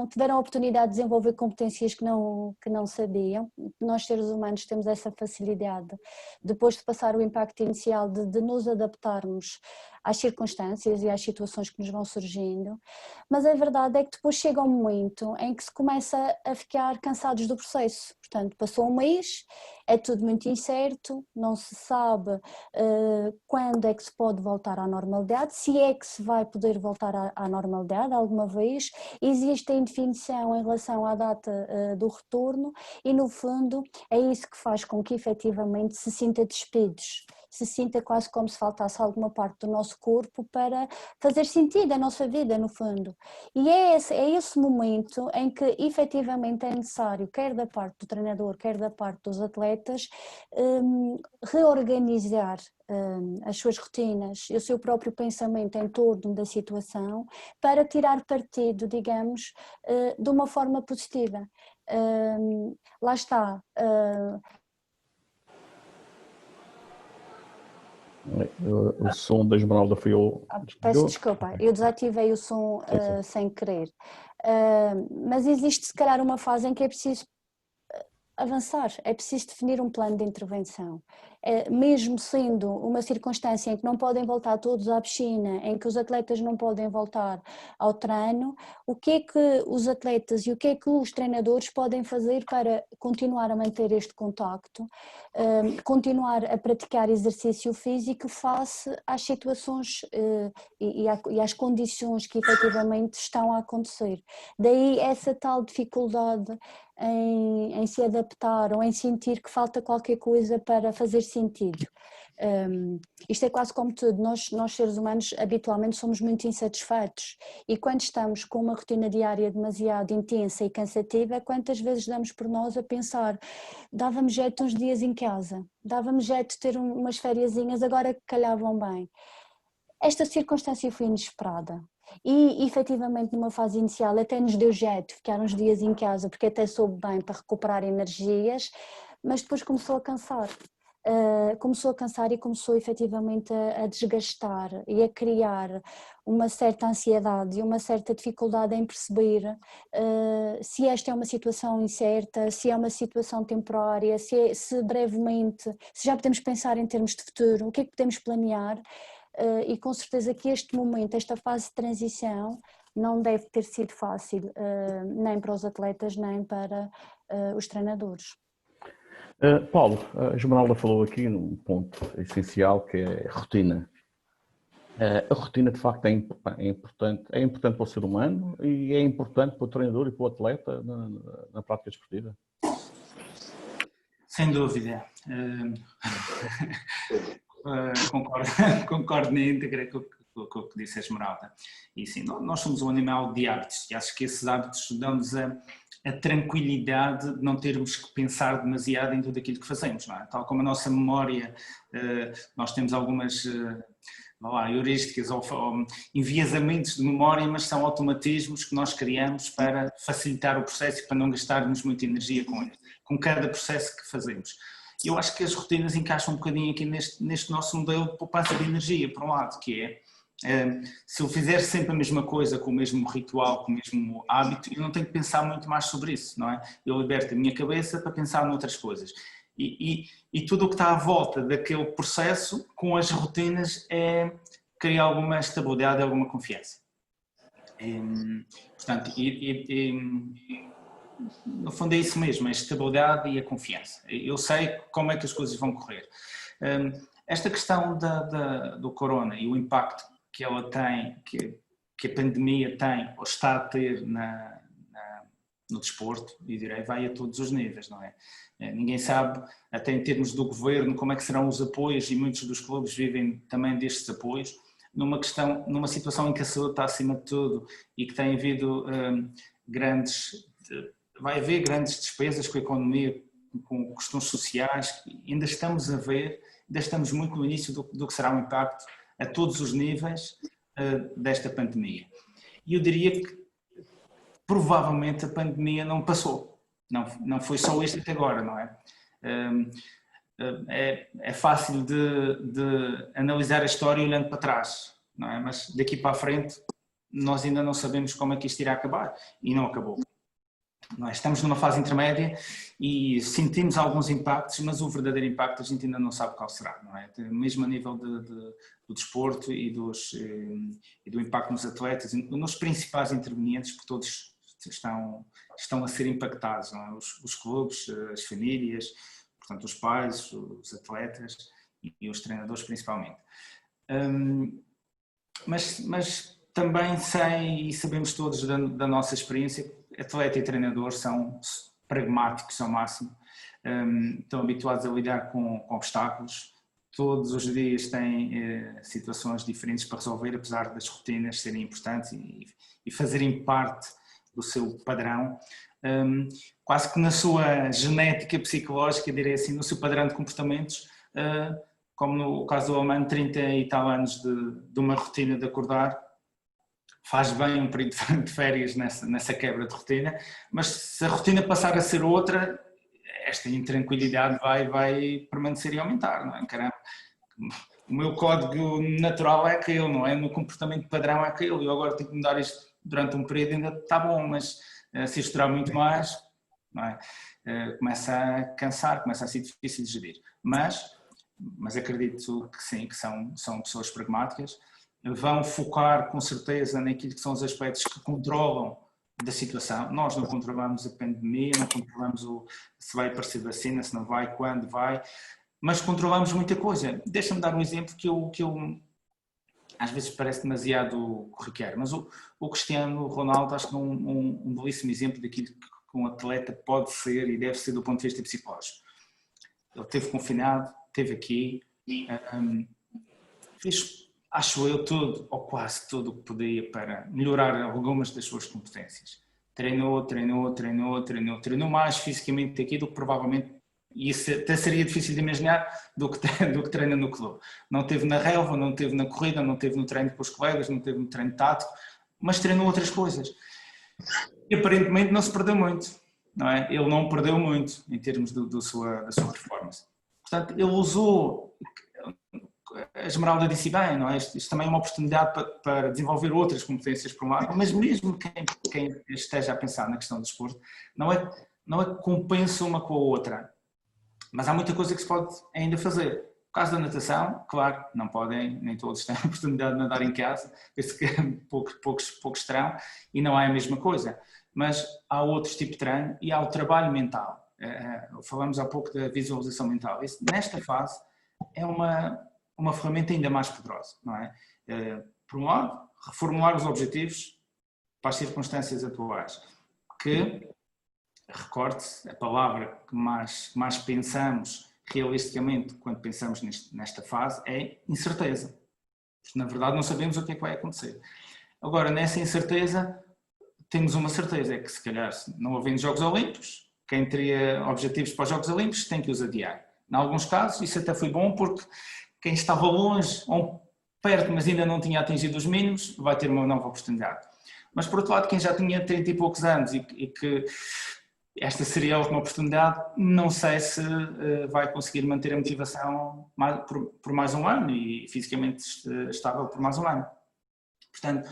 tiveram a oportunidade de desenvolver competências que não sabiam. Nós, seres humanos, temos essa facilidade, depois de passar o impacto inicial de nos adaptarmos às circunstâncias e às situações que nos vão surgindo, mas a verdade é que depois chega um momento em que se começa a ficar cansados do processo. Portanto, passou um mês, é tudo muito incerto, não se sabe quando é que se pode voltar à normalidade, se é que se vai poder voltar à normalidade alguma vez, existe a indefinição em relação à data do retorno e, no fundo, é isso que faz com que efetivamente se sinta despidos, se sinta quase como se faltasse alguma parte do nosso corpo para fazer sentido a nossa vida, no fundo. E é esse momento em que efetivamente é necessário, quer da parte do treinador, quer da parte dos atletas, reorganizar as suas rotinas e o seu próprio pensamento em torno da situação para tirar partido, digamos, de uma forma positiva. Lá está. O som da Esmeralda foi o... Peço desculpa, eu desativei o som sem querer. Mas existe se calhar uma fase em que é preciso avançar, é preciso definir um plano de intervenção. Mesmo sendo uma circunstância em que não podem voltar todos à piscina, em que os atletas não podem voltar ao treino, o que é que os atletas e o que é que os treinadores podem fazer para continuar a manter este contacto, continuar a praticar exercício físico face às situações e às condições que efetivamente estão a acontecer. Daí essa tal dificuldade em se adaptar ou em sentir que falta qualquer coisa para fazer sentido. Isto é quase como tudo, nós seres humanos habitualmente somos muito insatisfeitos e quando estamos com uma rotina diária demasiado intensa e cansativa, quantas vezes damos por nós a pensar, dava-me jeito uns dias em casa, dava-me jeito de ter umas fériasinhas, agora que calhavam bem. Esta circunstância foi inesperada e efetivamente numa fase inicial até nos deu jeito ficar uns dias em casa porque até soube bem para recuperar energias, mas depois começou a cansar. E começou efetivamente a desgastar e a criar uma certa ansiedade e uma certa dificuldade em perceber se esta é uma situação incerta, se é uma situação temporária, se brevemente, se já podemos pensar em termos de futuro, o que é que podemos planear, e com certeza que este momento, esta fase de transição não deve ter sido fácil, nem para os atletas nem para os treinadores. Paulo, a Esmeralda falou aqui num ponto essencial que é a rotina. A rotina de facto é importante para o ser humano e é importante para o treinador e para o atleta na prática desportiva. Sem dúvida. Concordo na íntegra com o que disse a Esmeralda. E sim, nós somos um animal de hábitos e acho que esses hábitos dão-nos a tranquilidade de não termos que pensar demasiado em tudo aquilo que fazemos, não é? Tal como a nossa memória, nós temos algumas heurísticas ou enviesamentos de memória, mas são automatismos que nós criamos para facilitar o processo e para não gastarmos muita energia com cada processo que fazemos. Eu acho que as rotinas encaixam um bocadinho aqui neste nosso modelo de poupança de energia, por um lado, que é, se eu fizer sempre a mesma coisa, com o mesmo ritual, com o mesmo hábito, eu não tenho que pensar muito mais sobre isso, não é? Eu liberto a minha cabeça para pensar noutras coisas. E tudo o que está à volta daquele processo, com as rotinas, é criar alguma estabilidade, alguma confiança. Portanto, no fundo é isso mesmo, a estabilidade e a confiança. Eu sei como é que as coisas vão correr. Esta questão do corona e o impacto que ela tem, que a pandemia tem ou está a ter no desporto, e direi, vai a todos os níveis, não é? Ninguém sabe, até em termos do governo, como é que serão os apoios, e muitos dos clubes vivem também destes apoios, numa situação em que a saúde está acima de tudo e que tem havido vai haver grandes despesas com a economia, com questões sociais, ainda estamos a ver, ainda estamos muito no início do que será o impacto a todos os níveis desta pandemia. E eu diria que provavelmente a pandemia não passou, não foi só isto até agora, não é? É fácil de analisar a história olhando para trás, não é? Mas daqui para a frente nós ainda não sabemos como é que isto irá acabar e não acabou. Nós estamos numa fase intermédia e sentimos alguns impactos, mas o verdadeiro impacto a gente ainda não sabe qual será, não é? Mesmo a nível do desporto e do impacto nos atletas, nos principais intervenientes, porque todos estão a ser impactados, não é? Os clubes, as famílias, portanto os pais, os atletas e os treinadores principalmente. Mas também sei e sabemos todos da nossa experiência, atleta e treinador são pragmáticos ao máximo, estão habituados a lidar com obstáculos, todos os dias têm situações diferentes para resolver, apesar das rotinas serem importantes e fazerem parte do seu padrão, quase que na sua genética psicológica, direi assim, no seu padrão de comportamentos, como no caso do Almano, 30 e tal anos de uma rotina de acordar, faz bem um período de férias nessa quebra de rotina, mas se a rotina passar a ser outra, esta intranquilidade vai permanecer e aumentar, não é? Caramba, o meu código natural é aquele, não é? O meu comportamento padrão é aquele, eu agora tenho que mudar isto durante um período, ainda está bom, mas se isto durar muito mais, não é? Começa a cansar, começa a ser difícil de gerir, mas acredito que sim, que são pessoas pragmáticas, vão focar com certeza naquilo que são os aspectos que controlam da situação. Nós não controlamos a pandemia, não controlamos se vai aparecer vacina, se não vai, quando vai, mas controlamos muita coisa. Deixa-me dar um exemplo que eu às vezes parece demasiado corriqueiro, mas o Cristiano Ronaldo acho que é um belíssimo exemplo daquilo que um atleta pode ser e deve ser do ponto de vista psicológico. Ele esteve confinado, esteve aqui, fez, acho eu, tudo, ou quase tudo o que podia para melhorar algumas das suas competências. Treinou mais fisicamente aqui do que provavelmente, e isso até seria difícil de imaginar, do que treina no clube. Não teve na relva, não teve na corrida, não teve no treino com os colegas, não teve no treino tático, mas treinou outras coisas. E aparentemente não se perdeu muito, não é? Ele não perdeu muito em termos da sua performance. Portanto, ele usou, a Esmeralda disse bem, não é? Isto também é uma oportunidade para desenvolver outras competências por um lado, mas mesmo quem esteja a pensar na questão do desporto, não é que compensa uma com a outra, mas há muita coisa que se pode ainda fazer. No caso da natação, claro, não podem, nem todos têm a oportunidade de nadar em casa, penso que poucos terão, e não é a mesma coisa, mas há outros tipos de treino e há o trabalho mental. Falamos há pouco da visualização mental. Isso, nesta fase, é uma ferramenta ainda mais poderosa, não é? Por um lado, reformular os objetivos para as circunstâncias atuais, que, recorde-se, a palavra que mais pensamos realisticamente quando pensamos nesta fase é incerteza. Na verdade, não sabemos o que é que vai acontecer. Agora, nessa incerteza, temos uma certeza, é que se calhar, não havendo Jogos Olímpicos, quem teria objetivos para os Jogos Olímpicos tem que os adiar. Em alguns casos, isso até foi bom, porque quem estava longe ou perto, mas ainda não tinha atingido os mínimos, vai ter uma nova oportunidade. Mas, por outro lado, quem já tinha 30 e poucos anos e que esta seria a última oportunidade, não sei se vai conseguir manter a motivação por mais um ano e fisicamente estável por mais um ano. Portanto,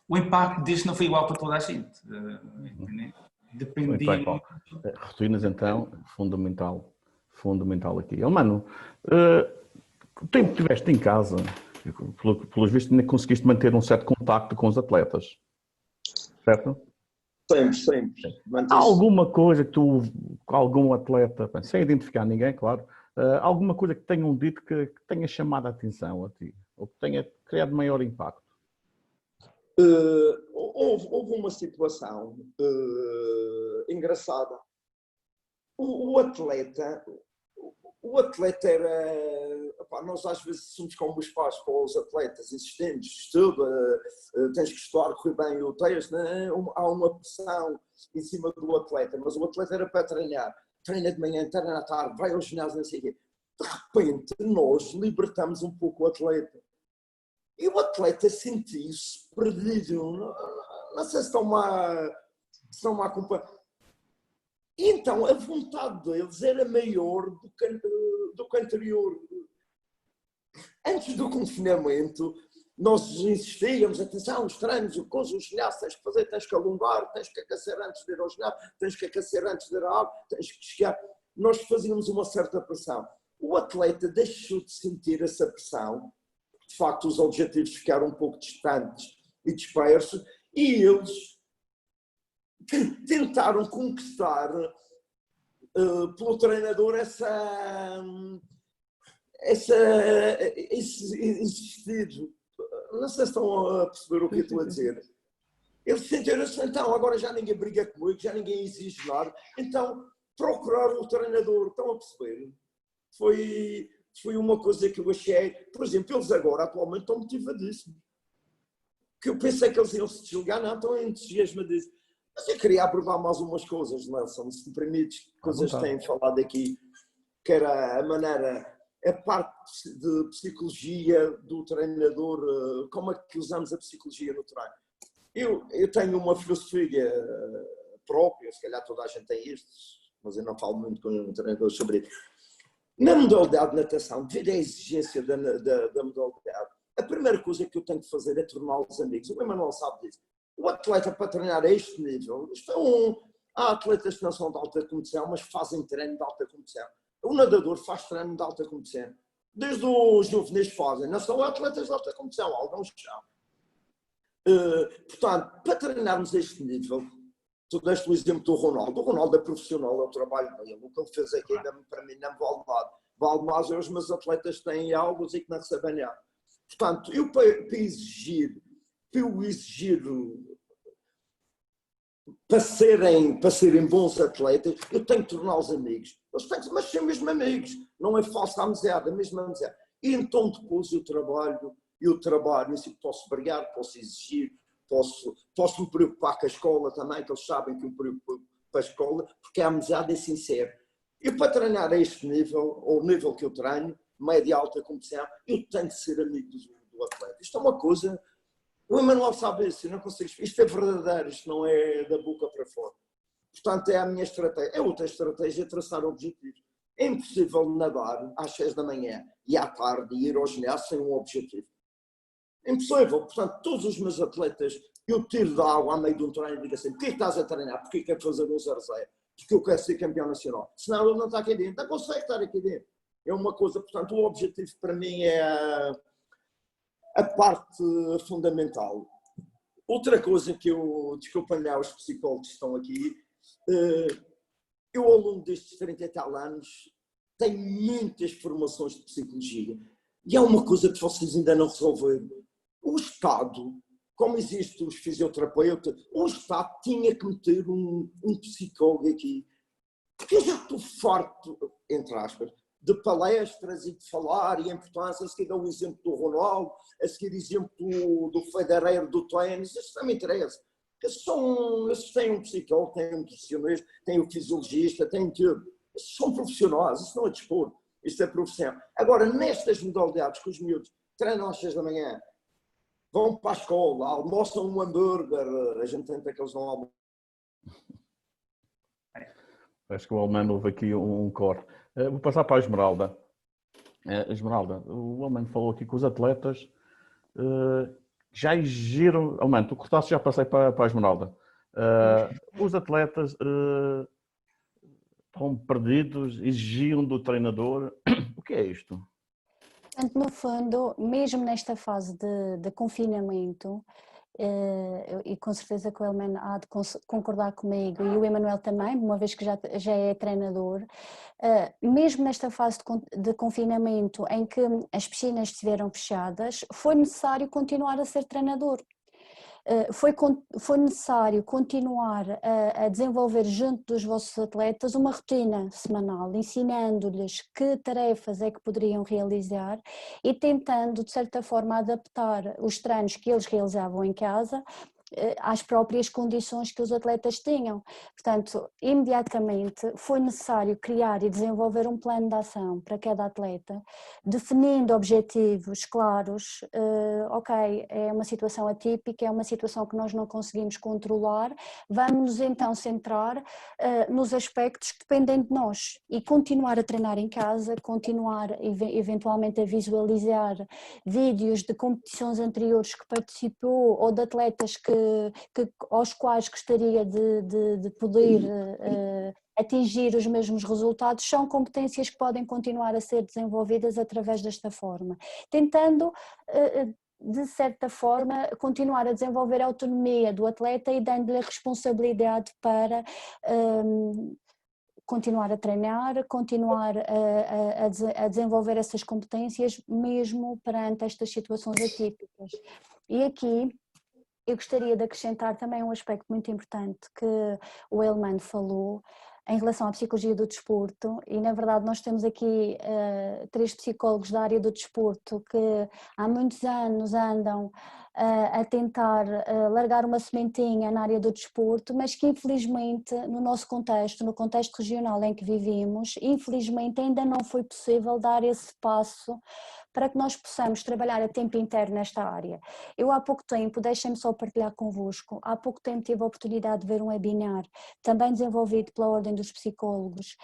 o impacto disto não foi igual para toda a gente. Dependia. Rotinas, então, fundamental aqui. Mano, o tempo que tiveste em casa, pelos vistos, ainda conseguiste manter um certo contacto com os atletas, certo? Sempre. Há alguma coisa que algum atleta, sem identificar ninguém, claro, alguma coisa que tenham dito que tenha chamado a atenção a ti, ou que tenha criado maior impacto? Houve uma situação engraçada. O atleta era... nós às vezes somos como os pais para os atletas, insistentes, estuda, tens que estudar, correr bem o texto, há uma pressão em cima do atleta, mas o atleta era para treinar. Treina de manhã, treina à tarde, vai ao ginásio, não sei o quê. De repente, nós libertamos um pouco o atleta. E o atleta sentiu-se perdido. Não sei se estão a acompanhar. Então, a vontade deles era maior do que anterior. Antes do confinamento, nós insistíamos, atenção, os treinos, os ginásios, tens que fazer, tens que alongar, tens que aquecer antes de ir ao ginásio, tens que aquecer antes de ir à aula, tens que chegar. Nós fazíamos uma certa pressão. O atleta deixou de sentir essa pressão. De facto, os objetivos ficaram um pouco distantes e dispersos, e eles tentaram conquistar pelo treinador esse insistir. Não sei se estão a perceber o que eu estou a dizer. Eles sentiram-se, então, agora já ninguém briga comigo, já ninguém exige nada, então procuraram o treinador. Estão a perceber? Foi uma coisa que eu achei. Por exemplo, eles agora atualmente estão motivadíssimos. Que eu pensei que eles iam se desligar, não, estão entusiasmadíssimos. Mas eu queria abordar mais umas coisas, Nelson, se me permites, coisas que têm falado aqui, que era a maneira, a parte de psicologia do treinador, como é que usamos a psicologia no treino. Eu tenho uma filosofia própria, se calhar toda a gente tem isto, mas eu não falo muito com um treinador sobre isso. Na modalidade de natação, devido à exigência da modalidade, a primeira coisa que eu tenho que fazer é torná-los amigos. O Emanuel sabe disso. O atleta, para treinar a este nível, há atletas que não são de alta competição, mas fazem treino de alta competição. O nadador faz treino de alta competição. Desde os juvenis fazem, não são atletas de alta competição, alguns são. Portanto, para treinarmos a este nível, tu deste o exemplo do Ronaldo. O Ronaldo é profissional, é o trabalho dele. O que ele fez aqui, para mim, não vale nada. Vale mais os meus atletas têm algo e que não recebem nada. Portanto, eu para eu exigir para serem bons atletas, eu tenho que torná-los amigos. Mas são mesmo amigos, não é falsa amizade, é mesmo amizade. E então depois eu trabalho, assim, posso brigar, posso exigir, posso me preocupar com a escola também, que eles sabem que eu me preocupo com a escola, porque a amizade é sincera. E para treinar a este nível, ou o nível que eu treino, média alta competição, eu tenho que ser amigo do atleta. Isto é uma coisa, o Emanuel sabe isso, eu não consigo, isto é verdadeiro, isto não é da boca para fora. Portanto, é a minha estratégia. É outra estratégia, traçar objetivos. É impossível nadar às 6 da manhã e à tarde e ir ao ginásio sem um objetivo. É impossível. Portanto, todos os meus atletas, eu tiro da água a meio de um treino e digo assim: porquê estás a treinar? Porquê quer fazer um 0-0? Porque eu quero ser campeão nacional. Senão ele não está aqui dentro. Não consegue estar aqui dentro. É uma coisa, portanto, o objetivo para mim é a parte fundamental. Outra coisa que eu, desculpa lá os psicólogos que estão aqui, eu ao longo destes 30 e tal anos tenho muitas formações de psicologia e há uma coisa que vocês ainda não resolveram. O Estado, como existem os fisioterapeutas, o Estado tinha que meter um psicólogo aqui. Porque eu já estou farto, entre aspas, de palestras e de falar e a importância, a seguir dá o exemplo do Ronaldo, a seguir o exemplo do Federer, do tênis, isso não me interessa. Esses têm um psicólogo, têm um nutricionista, têm um fisiologista, têm tudo. Esses são profissionais, isso não é desporto, isto é profissão. Agora, nestas modalidades que os miúdos treinam às 6 da manhã, vão para a escola, almoçam um hambúrguer, a gente tenta que eles não almoçam. Acho que o Almano houve aqui um corte. Vou passar para a Esmeralda. Esmeralda, o Almano falou aqui que os atletas já exigiram... Almano, tu cortaste, já passei para a Esmeralda. Os atletas estão perdidos, exigiam do treinador. O que é isto? Portanto, no fundo, mesmo nesta fase de confinamento, e com certeza que o Elman há de concordar comigo e o Emanuel também, uma vez que já é treinador, mesmo nesta fase de confinamento em que as piscinas estiveram fechadas, foi necessário continuar a ser treinador. Foi necessário continuar a desenvolver junto dos vossos atletas uma rotina semanal, ensinando-lhes que tarefas é que poderiam realizar e tentando, de certa forma, adaptar os treinos que eles realizavam em casa às próprias condições que os atletas tinham. Portanto, imediatamente foi necessário criar e desenvolver um plano de ação para cada atleta, definindo objetivos claros. Ok, é uma situação atípica, é uma situação que nós não conseguimos controlar, vamos então centrar nos aspectos que dependem de nós e continuar a treinar em casa, continuar eventualmente a visualizar vídeos de competições anteriores que participou ou de atletas aos quais gostaria de poder atingir os mesmos resultados, são competências que podem continuar a ser desenvolvidas através desta forma, tentando de certa forma continuar a desenvolver a autonomia do atleta e dando-lhe a responsabilidade para continuar a treinar, continuar a desenvolver essas competências mesmo perante estas situações atípicas. E aqui eu gostaria de acrescentar também um aspecto muito importante que o Elman falou em relação à psicologia do desporto, e na verdade nós temos aqui 3 psicólogos da área do desporto que há muitos anos andam a tentar largar uma sementinha na área do desporto, mas que infelizmente no nosso contexto, no contexto regional em que vivemos, infelizmente ainda não foi possível dar esse passo para que nós possamos trabalhar a tempo inteiro nesta área. Eu há pouco tempo, deixem-me só partilhar convosco, há pouco tempo tive a oportunidade de ver um webinar, também desenvolvido pela Ordem dos Psicólogos,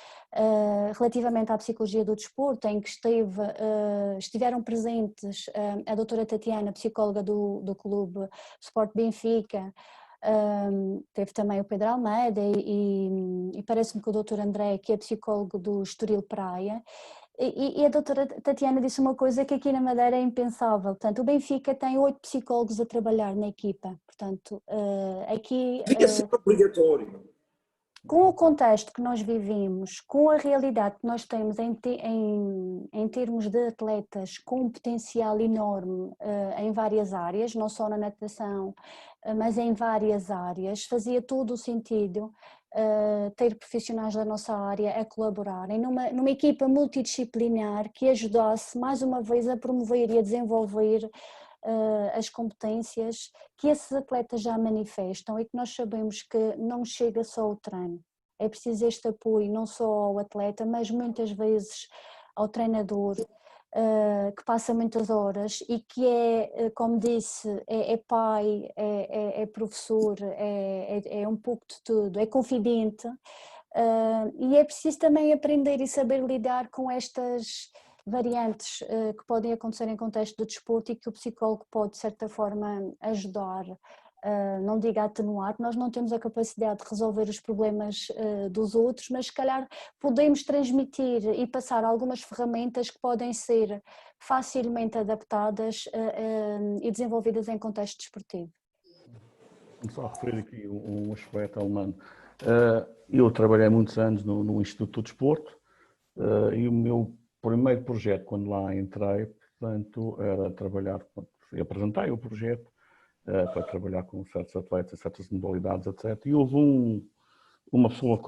relativamente à psicologia do desporto, em que estiveram presentes a doutora Tatiana, psicóloga do Clube Sport Benfica, teve também o Pedro Almeida e parece-me que o doutor André, que é psicólogo do Estoril Praia. E a doutora Tatiana disse uma coisa que aqui na Madeira é impensável. Portanto, o Benfica tem 8 psicólogos a trabalhar na equipa. Portanto, aqui... Devia ser obrigatório. Com o contexto que nós vivemos, com a realidade que nós temos em termos de atletas com um potencial enorme em várias áreas, não só na natação, mas em várias áreas, fazia todo o sentido ter profissionais da nossa área a colaborarem numa equipa multidisciplinar que ajudasse mais uma vez a promover e a desenvolver as competências que esses atletas já manifestam e que nós sabemos que não chega só ao treino. É preciso este apoio não só ao atleta, mas muitas vezes ao treinador, que passa muitas horas e que é, como disse, é pai, é professor, é um pouco de tudo, é confidente, e é preciso também aprender e saber lidar com estas variantes que podem acontecer em contexto do desporto e que o psicólogo pode, de certa forma, ajudar, não digo a atenuar, nós não temos a capacidade de resolver os problemas dos outros, mas se calhar podemos transmitir e passar algumas ferramentas que podem ser facilmente adaptadas e desenvolvidas em contexto desportivo. Vou só referir aqui um aspecto alemão. Eu trabalhei muitos anos no Instituto do Desporto e o meu primeiro projeto, quando lá entrei, portanto, era trabalhar, apresentei o projeto para trabalhar com certos atletas, certas modalidades, etc. E houve uma pessoa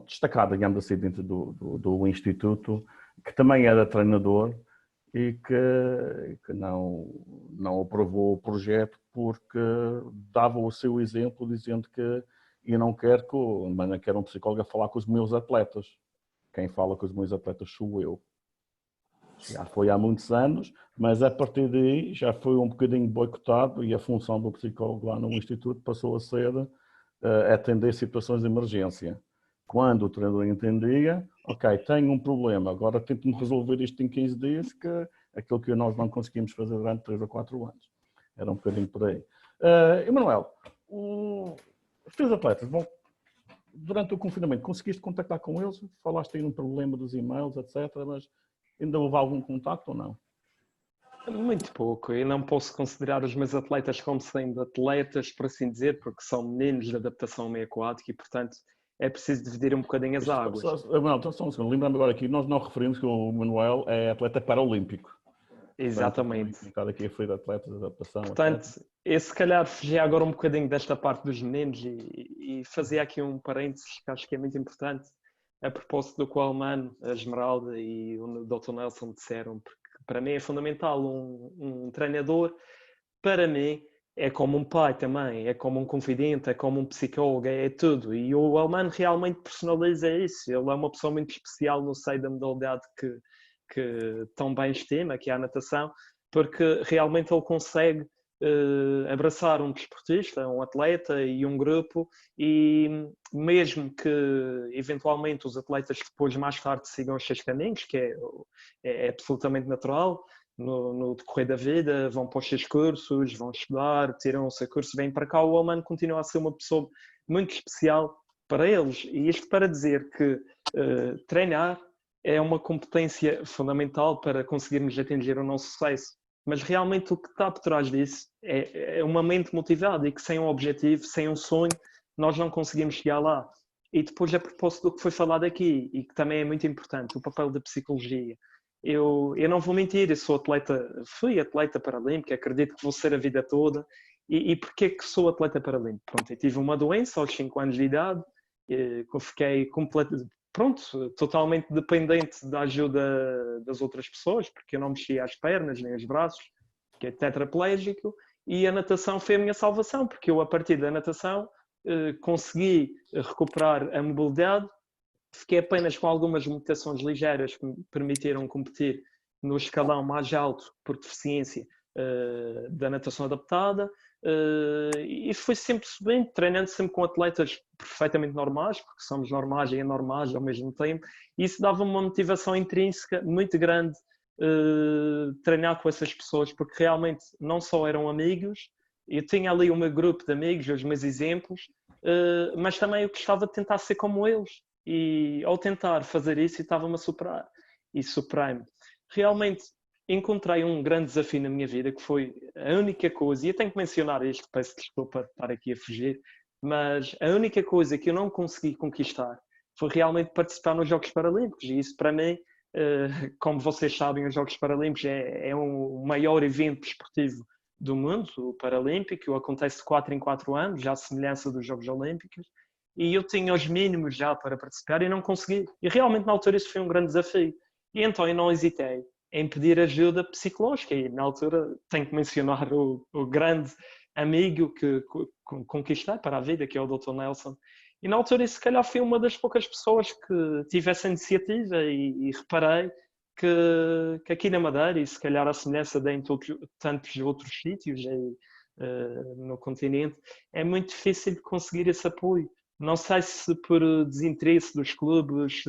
destacada, digamos assim, dentro do Instituto, que também era treinador e que não aprovou o projeto porque dava o seu exemplo dizendo que eu não quero que era um psicólogo a falar com os meus atletas. Quem fala com os meus atletas sou eu. Já foi há muitos anos, mas a partir daí já foi um bocadinho boicotado e a função do psicólogo lá no Instituto passou a ser atender situações de emergência. Quando o treinador entendia, ok, tenho um problema, agora tento-me resolver isto em 15 dias, que é aquilo que nós não conseguimos fazer durante 3 ou 4 anos. Era um bocadinho por aí. Emanuel, os teus atletas durante o confinamento, conseguiste contactar com eles? Falaste aí no problema dos e-mails, etc., mas ainda houve algum contacto ou não? Muito pouco. Eu não posso considerar os meus atletas como sendo atletas, por assim dizer, porque são meninos de adaptação ao meio aquático e, portanto, é preciso dividir um bocadinho as águas. Não, só um segundo. Lembrando agora aqui, nós não referimos que o Manuel é atleta paralímpico. Exatamente. Portanto, aqui a referir atletas de adaptação. Portanto, eu se calhar fugia agora um bocadinho desta parte dos meninos e fazia aqui um parênteses que acho que é muito importante a propósito do que o Almano, a Esmeralda e o Dr. Nelson disseram, porque para mim é fundamental um treinador, para mim é como um pai também, é como um confidente, é como um psicólogo, é tudo. E o Almano realmente personaliza isso. Ele é uma pessoa muito especial no seio da modalidade que tão bem estima, que é a natação, porque realmente ele consegue abraçar um desportista, um atleta e um grupo, e mesmo que eventualmente os atletas depois mais tarde sigam os seus caminhos, que é absolutamente natural, no decorrer da vida, vão para os seus cursos, vão estudar, tiram o seu curso, vêm para cá, o Almano continua a ser uma pessoa muito especial para eles. E isto para dizer que treinar é uma competência fundamental para conseguirmos atingir o nosso sucesso. Mas realmente o que está por trás disso é uma mente motivada e que sem um objetivo, sem um sonho, nós não conseguimos chegar lá. E depois, a propósito do que foi falado aqui, e que também é muito importante, o papel da psicologia. Eu não vou mentir, eu fui atleta paralímpico, acredito que vou ser a vida toda. E porquê que sou atleta paralímpico? Pronto, eu tive uma doença aos 5 anos de idade, que eu fiquei totalmente dependente da ajuda das outras pessoas, porque eu não mexia as pernas nem os braços, fiquei tetraplégico, e a natação foi a minha salvação, porque eu a partir da natação consegui recuperar a mobilidade, fiquei apenas com algumas limitações ligeiras que me permitiram competir no escalão mais alto por deficiência da natação adaptada, e foi sempre subindo, treinando sempre com atletas perfeitamente normais, porque somos normais e anormais ao mesmo tempo, e isso dava uma motivação intrínseca muito grande treinar com essas pessoas, porque realmente não só eram amigos, eu tinha ali o meu grupo de amigos, os meus exemplos, mas também eu gostava de tentar ser como eles, e ao tentar fazer isso, estava-me a superar, e superei-me. Realmente encontrei um grande desafio na minha vida, que foi a única coisa, e eu tenho que mencionar isto, peço desculpa de estar aqui a fugir, mas a única coisa que eu não consegui conquistar foi realmente participar nos Jogos Paralímpicos, e isso para mim, como vocês sabem, os Jogos Paralímpicos é o maior evento desportivo do mundo, o Paralímpico, acontece de 4 em 4 anos, já à semelhança dos Jogos Olímpicos, e eu tinha os mínimos já para participar e não consegui. E realmente na altura isso foi um grande desafio. E então eu não hesitei em pedir ajuda psicológica, e na altura tenho que mencionar o grande amigo que conquistei para a vida, que é o Dr. Nelson. E na altura, se calhar, fui uma das poucas pessoas que tive essa iniciativa e reparei que aqui na Madeira, e se calhar a semelhança de em tantos outros sítios no continente, é muito difícil conseguir esse apoio. Não sei se por desinteresse dos clubes,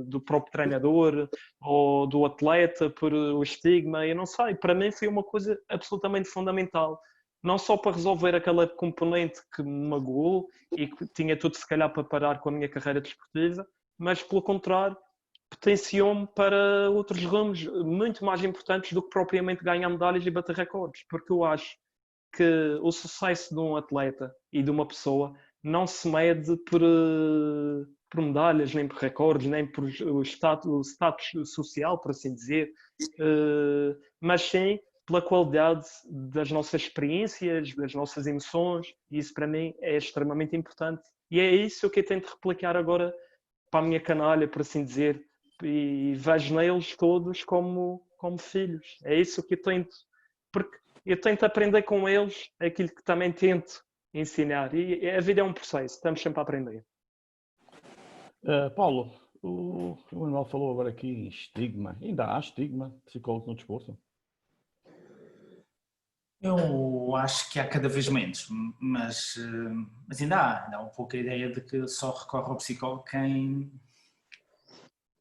do próprio treinador ou do atleta, por o estigma, eu não sei. Para mim foi uma coisa absolutamente fundamental. Não só para resolver aquela componente que me magoou e que tinha tudo se calhar para parar com a minha carreira desportiva, mas pelo contrário, potenciou-me para outros rumos muito mais importantes do que propriamente ganhar medalhas e bater recordes. Porque eu acho que o sucesso de um atleta e de uma pessoa não se mede por medalhas, nem por recordes, nem por o status social, por assim dizer, mas sim pela qualidade das nossas experiências, das nossas emoções, e isso para mim é extremamente importante. E é isso que eu tento replicar agora para a minha canalha, por assim dizer, e vejo neles todos como filhos. É isso que eu tento, porque eu tento aprender com eles aquilo que também tento ensinar. E a vida é um processo, estamos sempre a aprender. Paulo, o Manuel falou agora aqui em estigma. Ainda há estigma psicólogo no desporto? Eu acho que há cada vez menos, mas ainda há um pouco a ideia de que só recorre ao psicólogo quem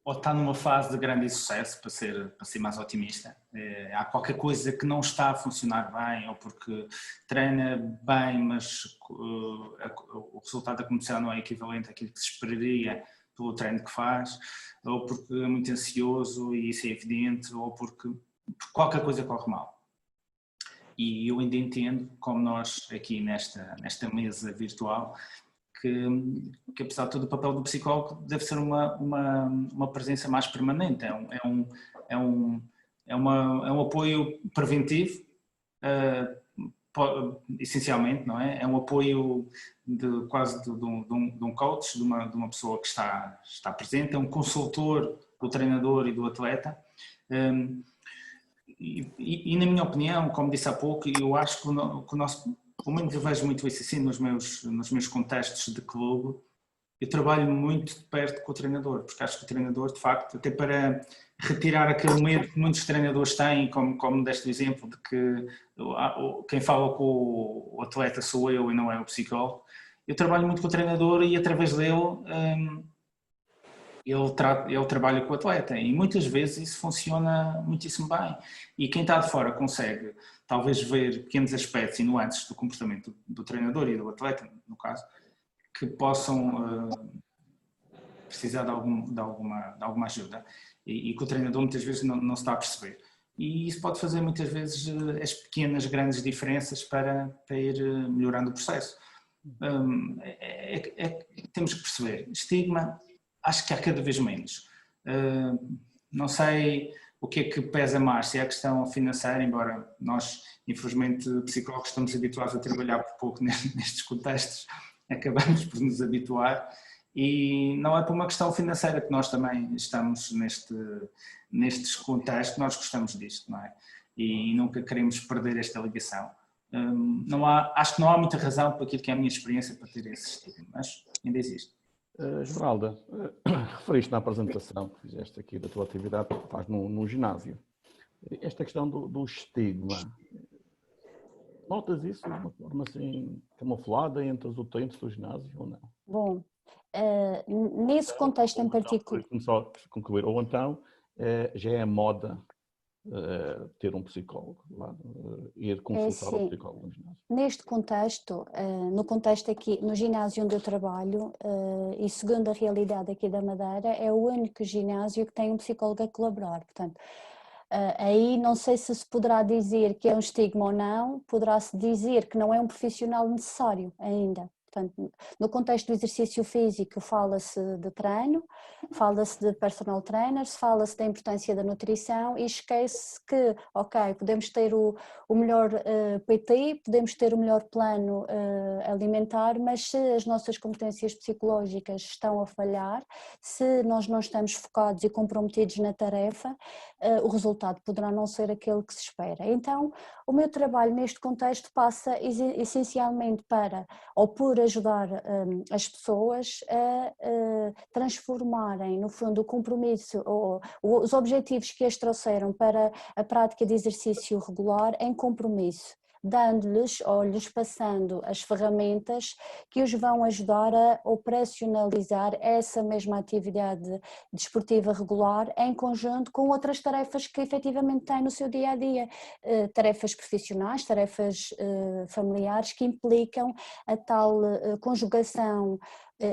ou está numa fase de grande sucesso, para ser mais otimista. Há qualquer coisa que não está a funcionar bem, ou porque treina bem, mas o resultado da competição não é equivalente àquilo que se esperaria pelo treino que faz, ou porque é muito ansioso e isso é evidente, ou porque qualquer coisa corre mal. E eu ainda entendo, como nós aqui nesta mesa virtual, que apesar de tudo o papel do psicólogo deve ser uma presença mais permanente, é um apoio preventivo, essencialmente, não é? É um apoio quase de um coach, de uma pessoa que está presente, é um consultor do treinador e do atleta. E na minha opinião, como disse há pouco, eu acho que o nosso, pelo menos eu vejo muito isso assim nos meus contextos de clube, eu trabalho muito de perto com o treinador, porque acho que o treinador, de facto, até para retirar aquele medo que muitos treinadores têm, como deste exemplo, de que quem fala com o atleta sou eu e não é o psicólogo, eu trabalho muito com o treinador e através dele ele trabalha com o atleta e muitas vezes isso funciona muitíssimo bem. E quem está de fora consegue talvez ver pequenos aspectos e nuances do comportamento do treinador e do atleta, no caso, que possam precisar de alguma ajuda e que o treinador muitas vezes não se está a perceber. E isso pode fazer muitas vezes as pequenas, grandes diferenças para ir melhorando o processo. Temos que perceber, estigma, acho que há cada vez menos. Não sei o que é que pesa mais, se é a questão financeira, embora nós, infelizmente, psicólogos estamos habituados a trabalhar por pouco nestes contextos, acabamos por nos habituar, e não é por uma questão financeira que nós também estamos nestes contextos, nós gostamos disto, não é? E nunca queremos perder esta ligação. Acho que não há muita razão para aquilo que é a minha experiência para ter esse estigma, mas ainda existe. Esmeralda, referiste na apresentação que fizeste aqui da tua atividade que faz no ginásio. Esta questão do estigma, notas isso de uma forma assim camuflada entre os utentes do ginásio ou não? Bom, nesse contexto em particular... Só concluir, ou então já é moda ter um psicólogo lá, ir consultar o psicólogo no ginásio? Neste contexto, no contexto aqui, no ginásio onde eu trabalho, e segundo a realidade aqui da Madeira, é o único ginásio que tem um psicólogo a colaborar, portanto, aí não sei se poderá dizer que é um estigma ou não, poderá-se dizer que não é um profissional necessário ainda. Portanto, no contexto do exercício físico fala-se de treino, fala-se de personal trainers, fala-se da importância da nutrição e esquece que, ok, podemos ter o melhor PT, podemos ter o melhor plano alimentar, mas se as nossas competências psicológicas estão a falhar, se nós não estamos focados e comprometidos na tarefa, o resultado poderá não ser aquele que se espera. Então, o meu trabalho neste contexto passa essencialmente por ajudar as pessoas a transformarem, no fundo, o compromisso ou os objetivos que as trouxeram para a prática de exercício regular em compromisso, dando-lhes ou lhes passando as ferramentas que os vão ajudar a operacionalizar essa mesma atividade desportiva regular em conjunto com outras tarefas que efetivamente têm no seu dia-a-dia, tarefas profissionais, tarefas familiares que implicam a tal conjugação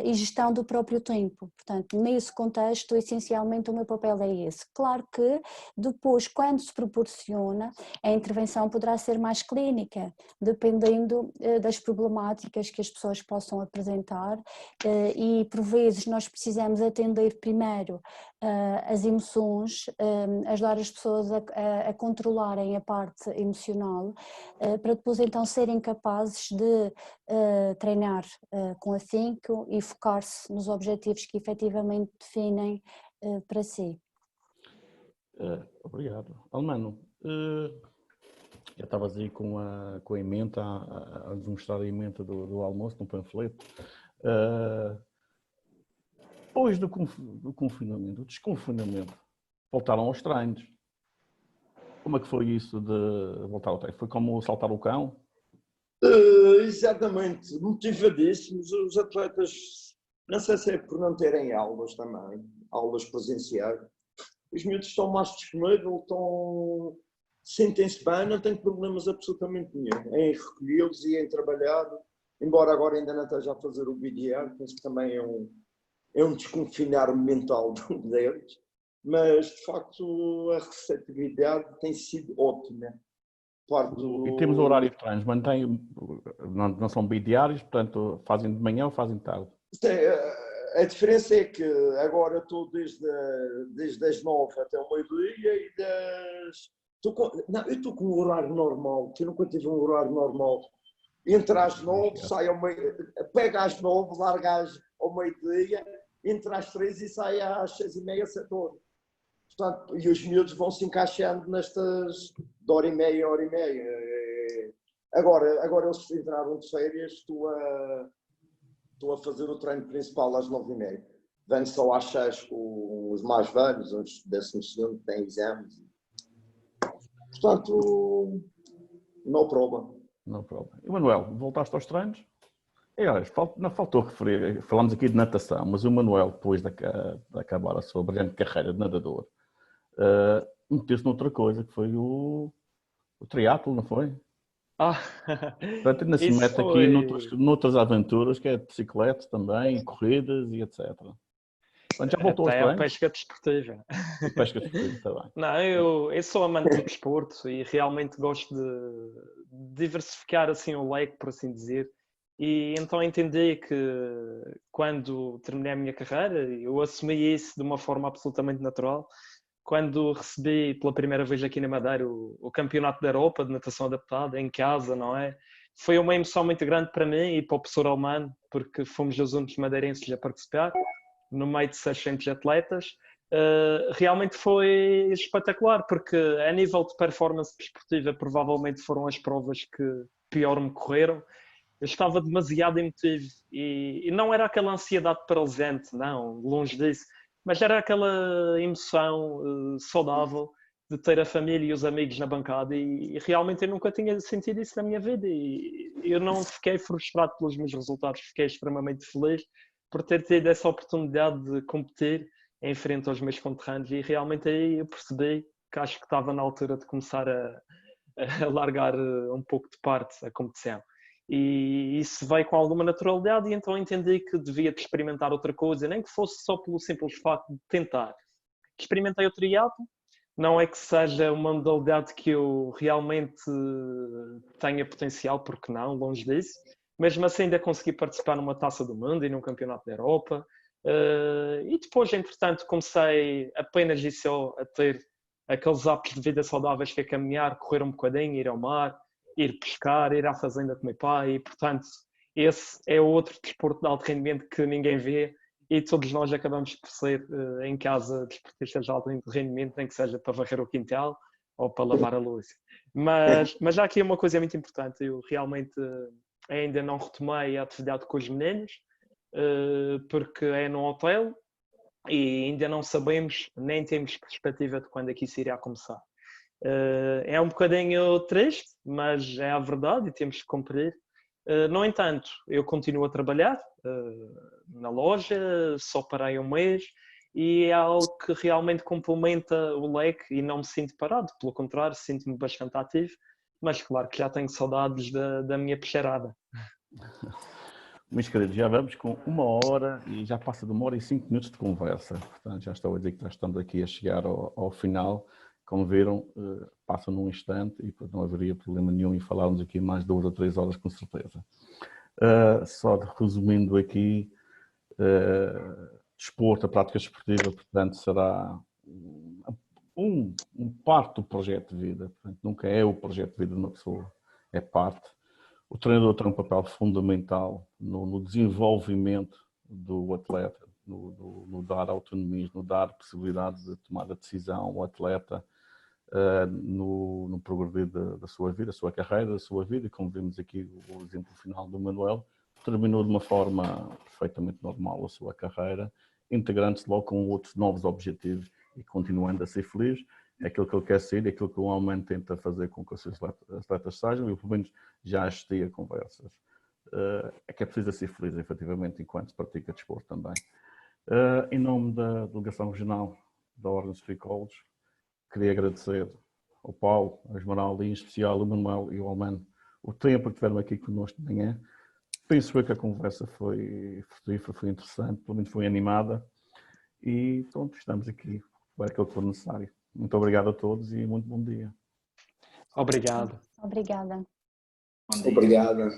e gestão do próprio tempo. Portanto, nesse contexto, essencialmente o meu papel é esse. Claro que depois, quando se proporciona, a intervenção poderá ser mais clínica, dependendo das problemáticas que as pessoas possam apresentar e por vezes nós precisamos atender primeiro as emoções, ajudar as pessoas a controlarem a parte emocional, para depois então serem capazes de treinar com afinco e focar-se nos objetivos que efetivamente definem para si. Obrigado. Almano, já estavas aí com a emenda, a mostrar a emenda do almoço, no panfleto. Depois do confinamento, do desconfinamento, voltaram aos treinos. Como é que foi isso de voltar ao treino? Foi como saltar o cão? Exatamente, motivadíssimos. Os atletas, não sei se é por não terem aulas também, aulas presenciais. Os miúdos estão mais disponíveis, sentem-se bem, não têm problemas absolutamente nenhum em recolhê-los e em trabalhar, embora agora ainda não esteja a fazer o BDR, penso que também é um desconfinar mental deles, mas de facto a receptividade tem sido ótima. E temos o horário de treinos, não são bidiários, portanto fazem de manhã ou fazem de tarde? A diferença é que agora estou desde as 9 até o meio-dia e eu estou com um horário normal, que eu nunca tive um horário normal. Entre às 9, sai ao meio, pega às 9, larga ao meio-dia, entre às 3 e sai às 6h30, 7 horas. Portanto, e os miúdos vão se encaixando nestas de hora e meia. Agora eles entraram de férias, estou a fazer o treino principal às 9h30. Venho só às 6 com os mais velhos, os 12º que têm exames. Portanto, não prova. Não prova. E Manuel, voltaste aos treinos? Não faltou referir, falámos aqui de natação, mas o Manuel, depois de acabar a sua brilhante carreira de nadador, meteu-se noutra coisa, que foi o triatlo, não foi? Portanto, ainda se mete aqui noutras aventuras, que é bicicleta também, corridas e etc. Portanto, já voltou aos treinos? A pesca desportiva. A pesca desportiva, está bem. Não, eu sou amante do desporto e realmente gosto de diversificar assim o leque, por assim dizer. E então entendi que quando terminei a minha carreira, eu assumi isso de uma forma absolutamente natural. Quando recebi pela primeira vez aqui na Madeira o Campeonato da Europa de Natação Adaptada, em casa, não é? Foi uma emoção muito grande para mim e para o professor Almano, porque fomos os únicos madeirenses a participar, no meio de 600 atletas. Realmente foi espetacular, porque a nível de performance desportiva provavelmente foram as provas que pior me correram. Eu estava demasiado emotivo e não era aquela ansiedade paralisante, não, longe disso, mas era aquela emoção saudável de ter a família e os amigos na bancada e realmente eu nunca tinha sentido isso na minha vida e eu não fiquei frustrado pelos meus resultados, fiquei extremamente feliz por ter tido essa oportunidade de competir em frente aos meus conterrâneos e realmente aí eu percebi que acho que estava na altura de começar a largar um pouco de parte a competição. E isso veio com alguma naturalidade e então entendi que devia de experimentar outra coisa, nem que fosse só pelo simples facto de tentar. Experimentei o triatlo, não é que seja uma modalidade que eu realmente tenha potencial, porque não, longe disso, mesmo assim ainda consegui participar numa Taça do Mundo e num Campeonato da Europa. E depois, entretanto, comecei apenas e só a ter aqueles hábitos de vida saudáveis que é caminhar, correr um bocadinho, ir ao mar, ir pescar, ir à fazenda com o meu pai, e portanto esse é outro desporto de alto rendimento que ninguém vê e todos nós acabamos por ser em casa desportistas de alto rendimento, nem que seja para varrer o quintal ou para lavar a louça. Mas há aqui uma coisa muito importante, eu realmente ainda não retomei a atividade com os meninos, porque é num hotel e ainda não sabemos, nem temos perspectiva de quando é que isso irá começar. É um bocadinho triste, mas é a verdade e temos que cumprir. No entanto, eu continuo a trabalhar na loja, só parei um mês e é algo que realmente complementa o leque e não me sinto parado, pelo contrário, sinto-me bastante ativo, mas claro que já tenho saudades da minha peixeirada. Meus queridos, já vamos com 1h e já passa de 1h05 de conversa, portanto já estou a dizer que já estamos aqui a chegar ao final. Como viram, passa num instante e não haveria problema nenhum em falarmos aqui mais 2 ou 3 horas com certeza. Só resumindo aqui, desporto, a prática esportiva, portanto, será um parte do projeto de vida, portanto, nunca é o projeto de vida de uma pessoa, é parte. O treinador tem um papel fundamental no desenvolvimento do atleta, no dar autonomia, no dar possibilidade de tomar a decisão ao atleta, no progredir da sua vida, da sua carreira, da sua vida, e como vimos aqui o exemplo final do Manuel, terminou de uma forma perfeitamente normal a sua carreira, integrando-se logo com outros novos objetivos e continuando a ser feliz. É aquilo que ele quer ser, é aquilo que o homem tenta fazer com que os seus atletas sejam, eu pelo menos já assisti a conversas. É que é preciso ser feliz, efetivamente, enquanto se pratica desporto também. Em nome da Delegação Regional da Ordem dos Fricolos, queria agradecer ao Paulo, ao Esmeralda e em especial ao Manuel e ao Almano o tempo que estiveram aqui connosco de manhã. Penso que a conversa foi frutífera, foi interessante, pelo menos foi animada e pronto, estamos aqui para aquilo que for necessário. Muito obrigado a todos e muito bom dia. Obrigado. Obrigada. Obrigada.